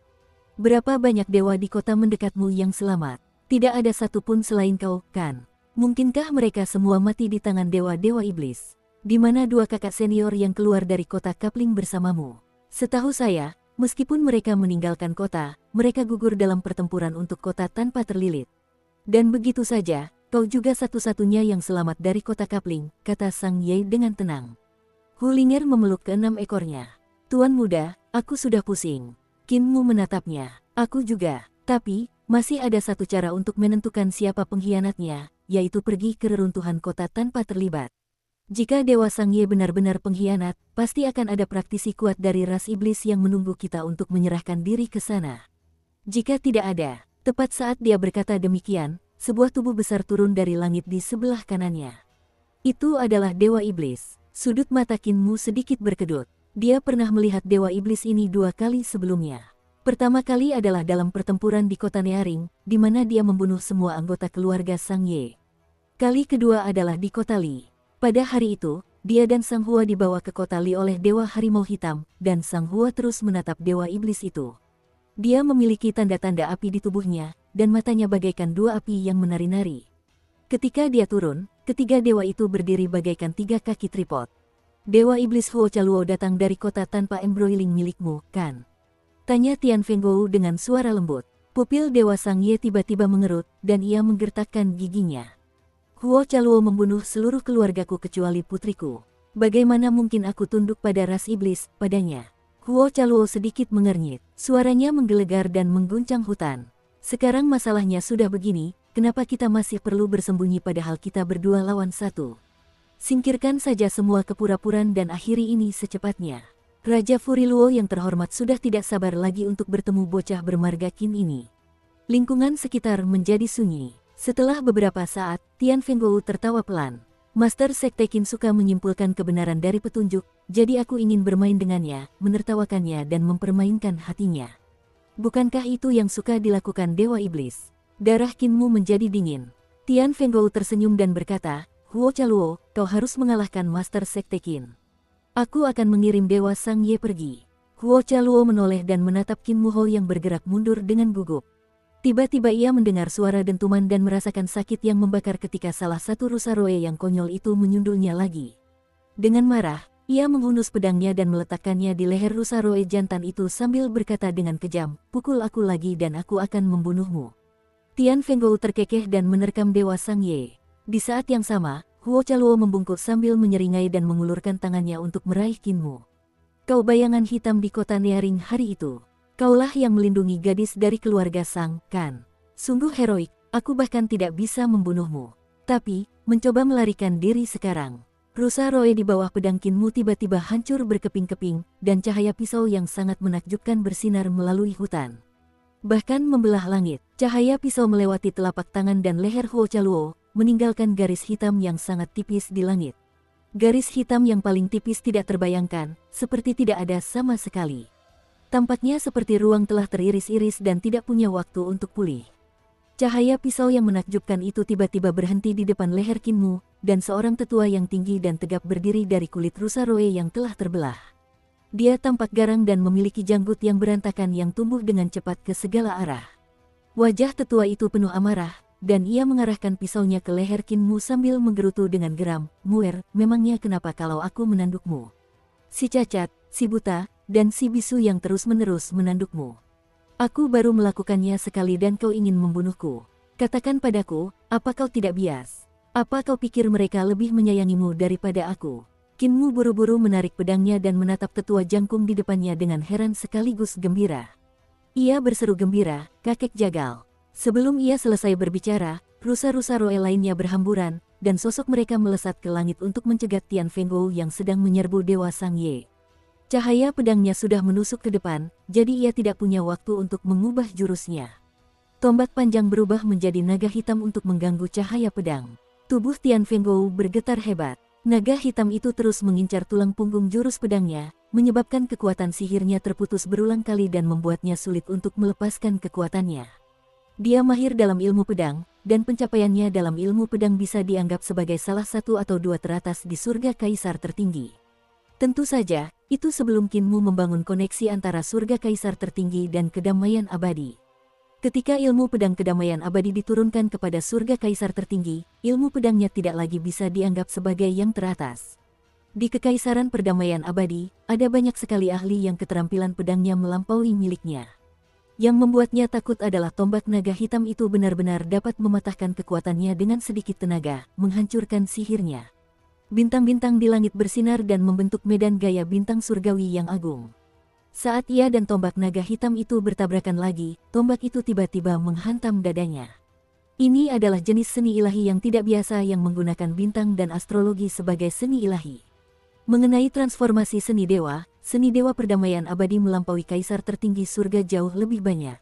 Berapa banyak dewa di kota mendekatmu yang selamat? Tidak ada satupun selain kau, kan? Mungkinkah mereka semua mati di tangan dewa-dewa iblis? Di mana 2 kakak senior yang keluar dari kota Kapling bersamamu? Setahu saya, meskipun mereka meninggalkan kota, mereka gugur dalam pertempuran untuk kota tanpa terlilit. Dan begitu saja, kau juga satu-satunya yang selamat dari kota Kapling, kata Sang Ye dengan tenang. Hulinger memeluk ke-6 ekornya. Tuan Muda, aku sudah pusing. Qin Mu menatapnya. Aku juga. Tapi, masih ada satu cara untuk menentukan siapa pengkhianatnya, yaitu pergi ke reruntuhan kota tanpa terlibat. Jika Dewa Sang Ye benar-benar pengkhianat, pasti akan ada praktisi kuat dari ras iblis yang menunggu kita untuk menyerahkan diri ke sana. Jika tidak ada, tepat saat dia berkata demikian, sebuah tubuh besar turun dari langit di sebelah kanannya. Itu adalah Dewa Iblis. Sudut mata Qin Mu sedikit berkedut. Dia pernah melihat Dewa Iblis ini 2 kali sebelumnya. Pertama kali adalah dalam pertempuran di kota Nearing, di mana dia membunuh semua anggota keluarga Sang Ye. Kali kedua adalah di kota Li. Pada hari itu, dia dan Sang Hua dibawa ke kota Li oleh Dewa Harimau Hitam, dan Sang Hua terus menatap Dewa Iblis itu. Dia memiliki tanda-tanda api di tubuhnya, dan matanya bagaikan 2 api yang menari-nari. Ketika dia turun, ketiga dewa itu berdiri bagaikan 3 kaki tripod. Dewa Iblis Huo Chaluo datang dari kota tanpa embroiling milikmu, kan? Tanya Tian Fengguo dengan suara lembut. Pupil Dewa Sang Ye tiba-tiba mengerut, dan ia menggertakkan giginya. Huo Chaluo membunuh seluruh keluargaku kecuali putriku. Bagaimana mungkin aku tunduk pada ras iblis, padanya? Huo Chaluo sedikit mengernyit. Suaranya menggelegar dan mengguncang hutan. Sekarang masalahnya sudah begini, kenapa kita masih perlu bersembunyi padahal kita berdua lawan 1? Singkirkan saja semua kepura-puraan dan akhiri ini secepatnya. Raja Furiluo yang terhormat sudah tidak sabar lagi untuk bertemu bocah bermarga Qin ini. Lingkungan sekitar menjadi sunyi. Setelah beberapa saat, Tian Fenggou tertawa pelan. Master Sekte Qin suka menyimpulkan kebenaran dari petunjuk, jadi aku ingin bermain dengannya, menertawakannya dan mempermainkan hatinya. Bukankah itu yang suka dilakukan Dewa Iblis? Darah Qinmu menjadi dingin. Tian Fenggou tersenyum dan berkata, Huo Chaluo, kau harus mengalahkan Master Sekte Qin. Aku akan mengirim Dewa Sang Ye pergi. Huo Chaluo menoleh dan menatap Qin Muho yang bergerak mundur dengan gugup. Tiba-tiba ia mendengar suara dentuman dan merasakan sakit yang membakar ketika salah satu rusa roe yang konyol itu menyundulnya lagi. Dengan marah, ia menghunus pedangnya dan meletakkannya di leher rusa roe jantan itu sambil berkata dengan kejam, pukul aku lagi dan aku akan membunuhmu. Tian Fenggou terkekeh dan menerkam Dewa Sang Ye. Di saat yang sama, Huo Chaluo membungkuk sambil menyeringai dan mengulurkan tangannya untuk meraih Qinmu. Kau bayangan hitam di kota Nearing hari itu. Kaulah yang melindungi gadis dari keluarga Sang Kan. Sungguh heroik, aku bahkan tidak bisa membunuhmu. Tapi, mencoba melarikan diri sekarang. Rusa roe di bawah pedang Qinmu tiba-tiba hancur berkeping-keping, dan cahaya pisau yang sangat menakjubkan bersinar melalui hutan. Bahkan membelah langit, cahaya pisau melewati telapak tangan dan leher Huo Chaluo, meninggalkan garis hitam yang sangat tipis di langit. Garis hitam yang paling tipis tidak terbayangkan, seperti tidak ada sama sekali. Tampaknya seperti ruang telah teriris-iris dan tidak punya waktu untuk pulih. Cahaya pisau yang menakjubkan itu tiba-tiba berhenti di depan leher Qinmu, dan seorang tetua yang tinggi dan tegap berdiri dari kulit rusa roe yang telah terbelah. Dia tampak garang dan memiliki janggut yang berantakan yang tumbuh dengan cepat ke segala arah. Wajah tetua itu penuh amarah, dan ia mengarahkan pisaunya ke leher Qinmu sambil menggerutu dengan geram, Muer, memangnya kenapa kalau aku menandukmu? Si cacat, si buta, dan si bisu yang terus-menerus menandukmu. Aku baru melakukannya sekali dan kau ingin membunuhku. Katakan padaku, apa kau tidak bias? Apa kau pikir mereka lebih menyayangimu daripada aku? Qinmu buru-buru menarik pedangnya dan menatap tetua jangkung di depannya dengan heran sekaligus gembira. Ia berseru gembira, kakek jagal. Sebelum ia selesai berbicara, rusa-rusa roe lainnya berhamburan, dan sosok mereka melesat ke langit untuk mencegat Tian Fenggou yang sedang menyerbu Dewa Sang Ye. Cahaya pedangnya sudah menusuk ke depan, jadi ia tidak punya waktu untuk mengubah jurusnya. Tombak panjang berubah menjadi naga hitam untuk mengganggu cahaya pedang. Tubuh Tian Fenggou bergetar hebat. Naga hitam itu terus mengincar tulang punggung jurus pedangnya, menyebabkan kekuatan sihirnya terputus berulang kali dan membuatnya sulit untuk melepaskan kekuatannya. Dia mahir dalam ilmu pedang, dan pencapaiannya dalam ilmu pedang bisa dianggap sebagai salah satu atau dua teratas di surga kaisar tertinggi. Tentu saja, itu sebelum Qinmu membangun koneksi antara surga kaisar tertinggi dan kedamaian abadi. Ketika ilmu pedang kedamaian abadi diturunkan kepada surga kaisar tertinggi, ilmu pedangnya tidak lagi bisa dianggap sebagai yang teratas. Di kekaisaran perdamaian abadi, ada banyak sekali ahli yang keterampilan pedangnya melampaui miliknya. Yang membuatnya takut adalah tombak naga hitam itu benar-benar dapat mematahkan kekuatannya dengan sedikit tenaga, menghancurkan sihirnya. Bintang-bintang di langit bersinar dan membentuk medan gaya bintang surgawi yang agung. Saat ia dan tombak naga hitam itu bertabrakan lagi, tombak itu tiba-tiba menghantam dadanya. Ini adalah jenis seni ilahi yang tidak biasa yang menggunakan bintang dan astrologi sebagai seni ilahi. Mengenai transformasi seni dewa perdamaian abadi melampaui kaisar tertinggi surga jauh lebih banyak.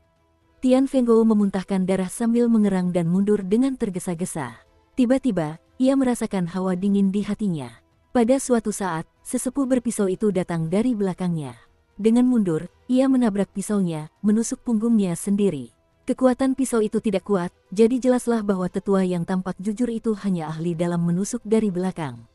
Tian Fenggou memuntahkan darah sambil mengerang dan mundur dengan tergesa-gesa. Tiba-tiba, ia merasakan hawa dingin di hatinya. Pada suatu saat, sesepuh berpisau itu datang dari belakangnya. Dengan mundur, ia menabrak pisaunya, menusuk punggungnya sendiri. Kekuatan pisau itu tidak kuat, jadi jelaslah bahwa tetua yang tampak jujur itu hanya ahli dalam menusuk dari belakang.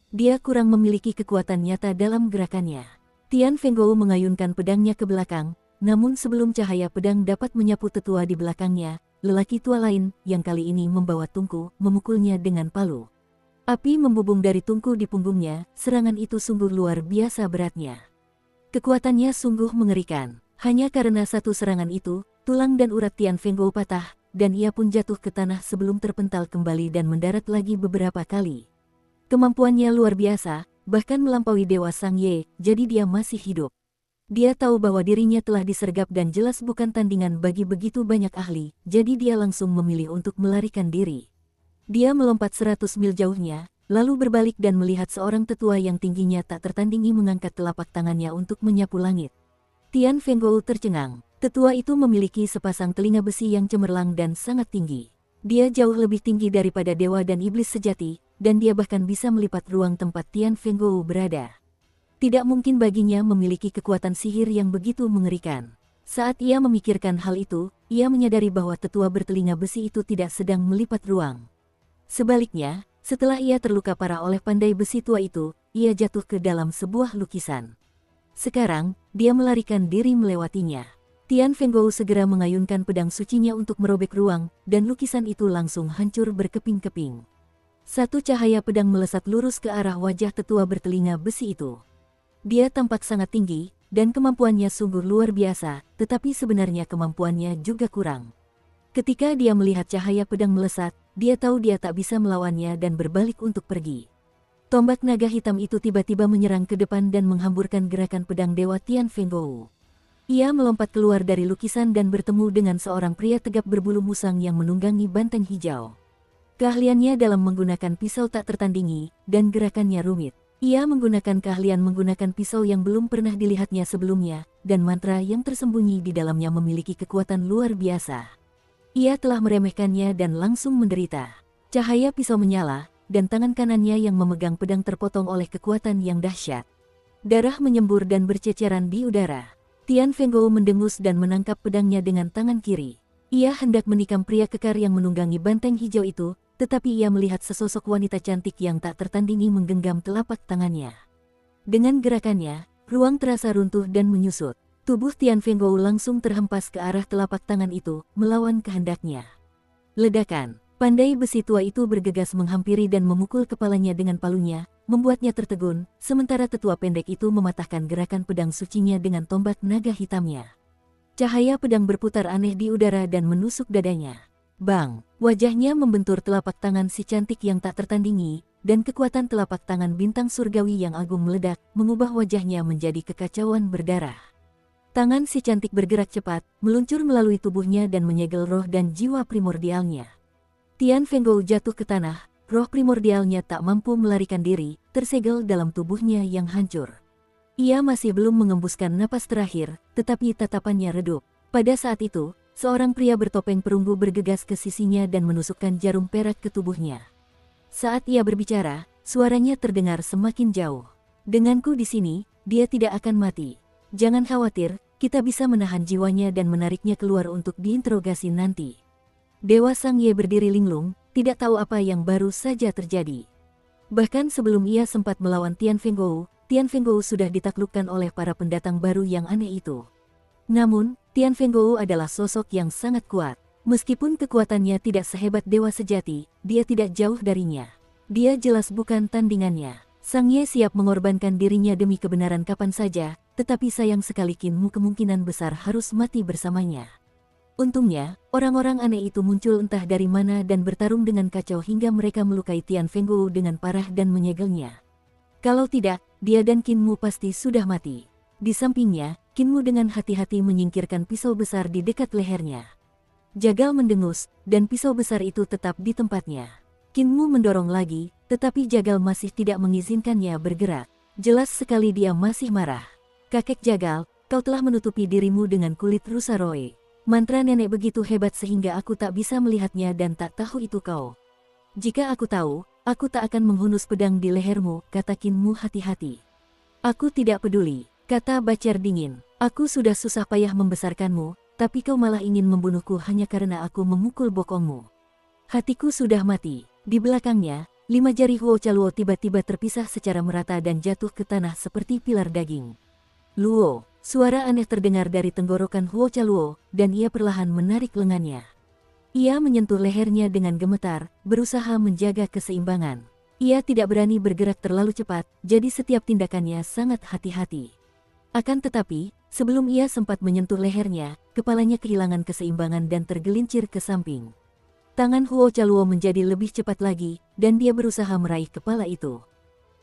Dia kurang memiliki kekuatan nyata dalam gerakannya. Tian Fenggou mengayunkan pedangnya ke belakang, namun sebelum cahaya pedang dapat menyapu tetua di belakangnya, lelaki tua lain, yang kali ini membawa tungku, memukulnya dengan palu. Api membubung dari tungku di punggungnya, serangan itu sungguh luar biasa beratnya. Kekuatannya sungguh mengerikan. Hanya karena satu serangan itu, tulang dan urat Tian Fenggou patah, dan ia pun jatuh ke tanah sebelum terpental kembali dan mendarat lagi beberapa kali. Kemampuannya luar biasa, bahkan melampaui Dewa Sang Ye, jadi dia masih hidup. Dia tahu bahwa dirinya telah disergap dan jelas bukan tandingan bagi begitu banyak ahli, jadi dia langsung memilih untuk melarikan diri. Dia melompat 100 mil jauhnya, lalu berbalik dan melihat seorang tetua yang tingginya tak tertandingi mengangkat telapak tangannya untuk menyapu langit. Tian Fenggou tercengang. Tetua itu memiliki sepasang telinga besi yang cemerlang dan sangat tinggi. Dia jauh lebih tinggi daripada dewa dan iblis sejati, dan dia bahkan bisa melipat ruang tempat Tian Fenggou berada. Tidak mungkin baginya memiliki kekuatan sihir yang begitu mengerikan. Saat ia memikirkan hal itu, ia menyadari bahwa tetua bertelinga besi itu tidak sedang melipat ruang. Sebaliknya, setelah ia terluka parah oleh pandai besi tua itu, ia jatuh ke dalam sebuah lukisan. Sekarang, dia melarikan diri melewatinya. Tian Fenggou segera mengayunkan pedang sucinya untuk merobek ruang, dan lukisan itu langsung hancur berkeping-keping. Satu cahaya pedang melesat lurus ke arah wajah tetua bertelinga besi itu. Dia tampak sangat tinggi, dan kemampuannya sungguh luar biasa, tetapi sebenarnya kemampuannya juga kurang. Ketika dia melihat cahaya pedang melesat, dia tahu dia tak bisa melawannya dan berbalik untuk pergi. Tombak naga hitam itu tiba-tiba menyerang ke depan dan menghamburkan gerakan pedang Dewa Tian Fenggou. Ia melompat keluar dari lukisan dan bertemu dengan seorang pria tegap berbulu musang yang menunggangi banteng hijau. Keahliannya dalam menggunakan pisau tak tertandingi, dan gerakannya rumit. Ia menggunakan keahlian menggunakan pisau yang belum pernah dilihatnya sebelumnya, dan mantra yang tersembunyi di dalamnya memiliki kekuatan luar biasa. Ia telah meremehkannya dan langsung menderita. Cahaya pisau menyala, dan tangan kanannya yang memegang pedang terpotong oleh kekuatan yang dahsyat. Darah menyembur dan berceceran di udara. Tian Fenggou mendengus dan menangkap pedangnya dengan tangan kiri. Ia hendak menikam pria kekar yang menunggangi banteng hijau itu, tetapi ia melihat sesosok wanita cantik yang tak tertandingi menggenggam telapak tangannya. Dengan gerakannya, ruang terasa runtuh dan menyusut. Tubuh Tian Fenggou langsung terhempas ke arah telapak tangan itu, melawan kehendaknya. Ledakan. Pandai besi tua itu bergegas menghampiri dan memukul kepalanya dengan palunya, membuatnya tertegun, sementara tetua pendek itu mematahkan gerakan pedang sucinya dengan tombak naga hitamnya. Cahaya pedang berputar aneh di udara dan menusuk dadanya. Bang! Wajahnya membentur telapak tangan si cantik yang tak tertandingi, dan kekuatan telapak tangan bintang surgawi yang agung meledak, mengubah wajahnya menjadi kekacauan berdarah. Tangan si cantik bergerak cepat, meluncur melalui tubuhnya dan menyegel roh dan jiwa primordialnya. Tian Fenggou jatuh ke tanah, roh primordialnya tak mampu melarikan diri, tersegel dalam tubuhnya yang hancur. Ia masih belum mengembuskan napas terakhir, tetapi tatapannya redup. Pada saat itu, seorang pria bertopeng perunggu bergegas ke sisinya dan menusukkan jarum perak ke tubuhnya. Saat ia berbicara, suaranya terdengar semakin jauh. Denganku di sini, dia tidak akan mati. Jangan khawatir, kita bisa menahan jiwanya dan menariknya keluar untuk diinterogasi nanti. Dewa Sang Ye berdiri linglung, tidak tahu apa yang baru saja terjadi. Bahkan sebelum ia sempat melawan Tian Fenggou sudah ditaklukkan oleh para pendatang baru yang aneh itu. Namun, Tian Fenggou adalah sosok yang sangat kuat. Meskipun kekuatannya tidak sehebat dewa sejati, dia tidak jauh darinya. Dia jelas bukan tandingannya. Sang Ye siap mengorbankan dirinya demi kebenaran kapan saja, tetapi sayang sekali Kinmu kemungkinan besar harus mati bersamanya. Untungnya, orang-orang aneh itu muncul entah dari mana dan bertarung dengan kacau hingga mereka melukai Tian Fenggou dengan parah dan menyegelnya. Kalau tidak, dia dan Kinmu pasti sudah mati. Di sampingnya, Kinmu dengan hati-hati menyingkirkan pisau besar di dekat lehernya. Jagal mendengus, dan pisau besar itu tetap di tempatnya. Kinmu mendorong lagi, tetapi Jagal masih tidak mengizinkannya bergerak. Jelas sekali dia masih marah. Kakek Jagal, kau telah menutupi dirimu dengan kulit rusa roe. Mantra nenek begitu hebat sehingga aku tak bisa melihatnya dan tak tahu itu kau. Jika aku tahu, aku tak akan menghunus pedang di lehermu, kata Kinmu hati-hati. Aku tidak peduli, kata Bacer dingin. Aku sudah susah payah membesarkanmu, tapi kau malah ingin membunuhku hanya karena aku memukul bokongmu. Hatiku sudah mati. Di belakangnya, 5 jari Huo Chaluo tiba-tiba terpisah secara merata dan jatuh ke tanah seperti pilar daging. Luo, suara aneh terdengar dari tenggorokan Huo Chaluo, dan ia perlahan menarik lengannya. Ia menyentuh lehernya dengan gemetar, berusaha menjaga keseimbangan. Ia tidak berani bergerak terlalu cepat, jadi setiap tindakannya sangat hati-hati. Akan tetapi, sebelum ia sempat menyentuh lehernya, kepalanya kehilangan keseimbangan dan tergelincir ke samping. Tangan Huo Chaluo menjadi lebih cepat lagi, dan dia berusaha meraih kepala itu.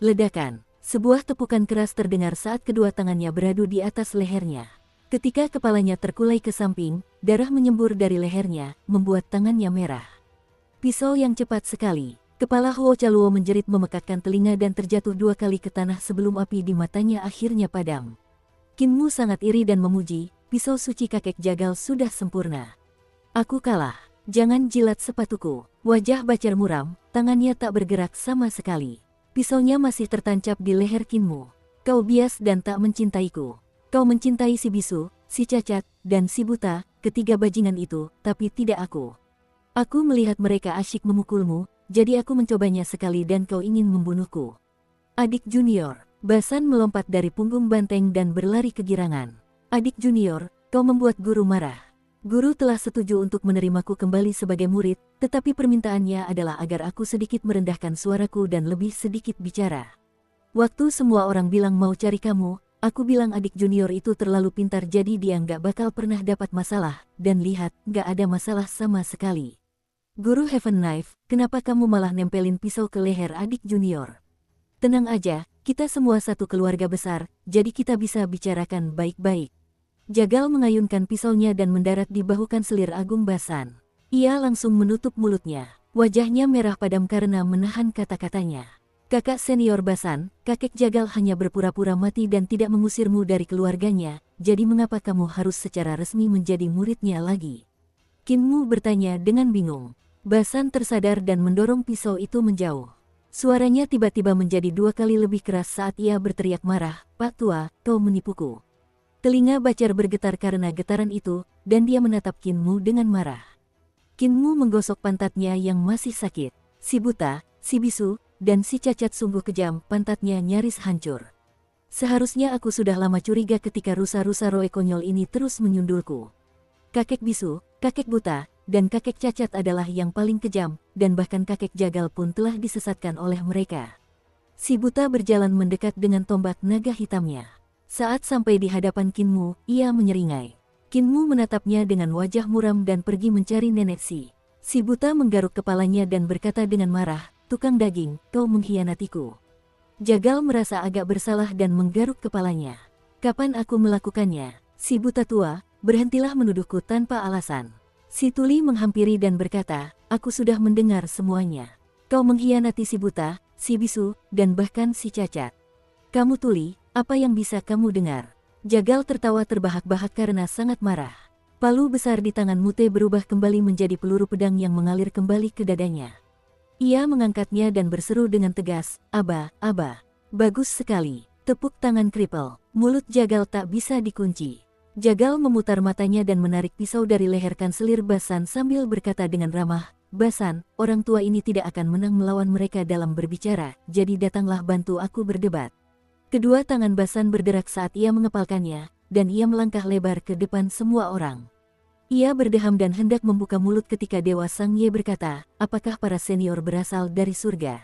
Ledakan. Sebuah tepukan keras terdengar saat kedua tangannya beradu di atas lehernya. Ketika kepalanya terkulai ke samping, darah menyembur dari lehernya, membuat tangannya merah. Pisau yang cepat sekali. Kepala Huo Chaluo menjerit memekakkan telinga dan terjatuh 2 kali ke tanah sebelum api di matanya akhirnya padam. Kinmu sangat iri dan memuji, pisau suci kakek jagal sudah sempurna. Aku kalah, jangan jilat sepatuku. Wajah Bacar muram, tangannya tak bergerak sama sekali. Pisaunya masih tertancap di leher Kinmu. Kau bias dan tak mencintaiku. Kau mencintai si bisu, si cacat, dan si buta, ketiga bajingan itu, tapi tidak aku. Aku melihat mereka asyik memukulmu, jadi aku mencobanya sekali dan kau ingin membunuhku. Adik junior. Basan melompat dari punggung banteng dan berlari kegirangan. Adik junior, kau membuat guru marah. Guru telah setuju untuk menerimaku kembali sebagai murid, tetapi permintaannya adalah agar aku sedikit merendahkan suaraku dan lebih sedikit bicara. Waktu semua orang bilang mau cari kamu, aku bilang adik junior itu terlalu pintar jadi dia nggak bakal pernah dapat masalah, dan lihat, nggak ada masalah sama sekali. Guru Heaven Knife, kenapa kamu malah nempelin pisau ke leher adik junior? Tenang aja, kita semua satu keluarga besar, jadi kita bisa bicarakan baik-baik. Jagal mengayunkan pisaunya dan mendarat di bahu kanselir Agung Basan. Ia langsung menutup mulutnya. Wajahnya merah padam karena menahan kata-katanya. Kakak senior Basan, kakek Jagal hanya berpura-pura mati dan tidak mengusirmu dari keluarganya, jadi mengapa kamu harus secara resmi menjadi muridnya lagi? Kinmu bertanya dengan bingung. Basan tersadar dan mendorong pisau itu menjauh. Suaranya tiba-tiba menjadi 2 kali lebih keras saat ia berteriak marah, Pak Tua, kau menipuku. Telinga Bacar bergetar karena getaran itu, dan dia menatap Kinmu dengan marah. Kinmu menggosok pantatnya yang masih sakit. Si buta, si bisu, dan si cacat sungguh kejam, pantatnya nyaris hancur. Seharusnya aku sudah lama curiga ketika rusa-rusa roe konyol ini terus menyundulku. Kakek bisu, kakek buta, dan kakek cacat adalah yang paling kejam, dan bahkan kakek jagal pun telah disesatkan oleh mereka. Si buta berjalan mendekat dengan tombak naga hitamnya. Saat sampai di hadapan Kinmu, ia menyeringai. Kinmu menatapnya dengan wajah muram dan pergi mencari nenek Si. Si buta menggaruk kepalanya dan berkata dengan marah, tukang daging, kau mengkhianatiku. Jagal merasa agak bersalah dan menggaruk kepalanya. Kapan aku melakukannya? Si buta tua, berhentilah menuduhku tanpa alasan. Si tuli menghampiri dan berkata, aku sudah mendengar semuanya. Kau mengkhianati si buta, si bisu, dan bahkan si cacat. Kamu tuli, apa yang bisa kamu dengar? Jagal tertawa terbahak-bahak karena sangat marah. Palu besar di tangan Mute berubah kembali menjadi peluru pedang yang mengalir kembali ke dadanya. Ia mengangkatnya dan berseru dengan tegas, Aba, Aba. Bagus sekali. Tepuk tangan kripel. Mulut Jagal tak bisa dikunci. Jagal memutar matanya dan menarik pisau dari leher kanselir Basan sambil berkata dengan ramah, Basan, orang tua ini tidak akan menang melawan mereka dalam berbicara, jadi datanglah bantu aku berdebat. Kedua tangan Basan berderak saat ia mengepalkannya, dan ia melangkah lebar ke depan semua orang. Ia berdeham dan hendak membuka mulut ketika Dewa Sang Ye berkata, apakah para senior berasal dari surga?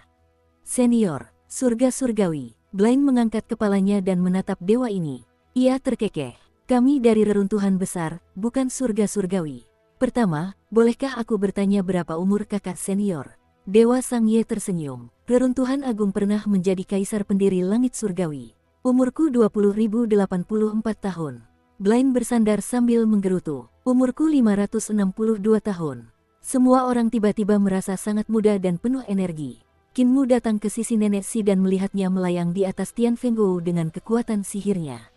Senior, surga surgawi. Blaine mengangkat kepalanya dan menatap dewa ini. Ia terkekeh. Kami dari reruntuhan besar, bukan surga surgawi. Pertama, bolehkah aku bertanya berapa umur kakak senior? Dewa Sang Ye tersenyum. Reruntuhan agung pernah menjadi kaisar pendiri langit surgawi. Umurku 20.084 tahun. Blaine bersandar sambil menggerutu. Umurku 562 tahun. Semua orang tiba-tiba merasa sangat muda dan penuh energi. Kinmu datang ke sisi nenek Si dan melihatnya melayang di atas Tian Fenggou dengan kekuatan sihirnya.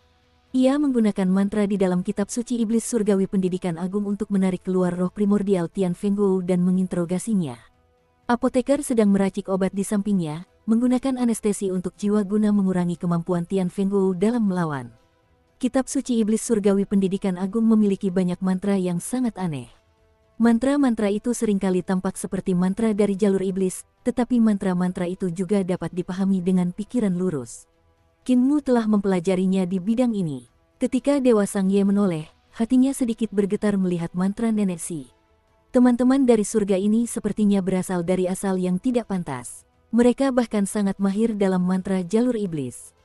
Ia menggunakan mantra di dalam kitab suci iblis surgawi pendidikan agung untuk menarik keluar roh primordial Tian Fenggou dan menginterogasinya. Apoteker sedang meracik obat di sampingnya, menggunakan anestesi untuk jiwa guna mengurangi kemampuan Tian Fenggou dalam melawan. Kitab suci iblis surgawi pendidikan agung memiliki banyak mantra yang sangat aneh. Mantra-mantra itu seringkali tampak seperti mantra dari jalur iblis, tetapi mantra-mantra itu juga dapat dipahami dengan pikiran lurus. Kinmu telah mempelajarinya di bidang ini. Ketika Dewa Sang Ye menoleh, hatinya sedikit bergetar melihat mantra nenek Si. Teman-teman dari surga ini sepertinya berasal dari asal yang tidak pantas. Mereka bahkan sangat mahir dalam mantra jalur iblis.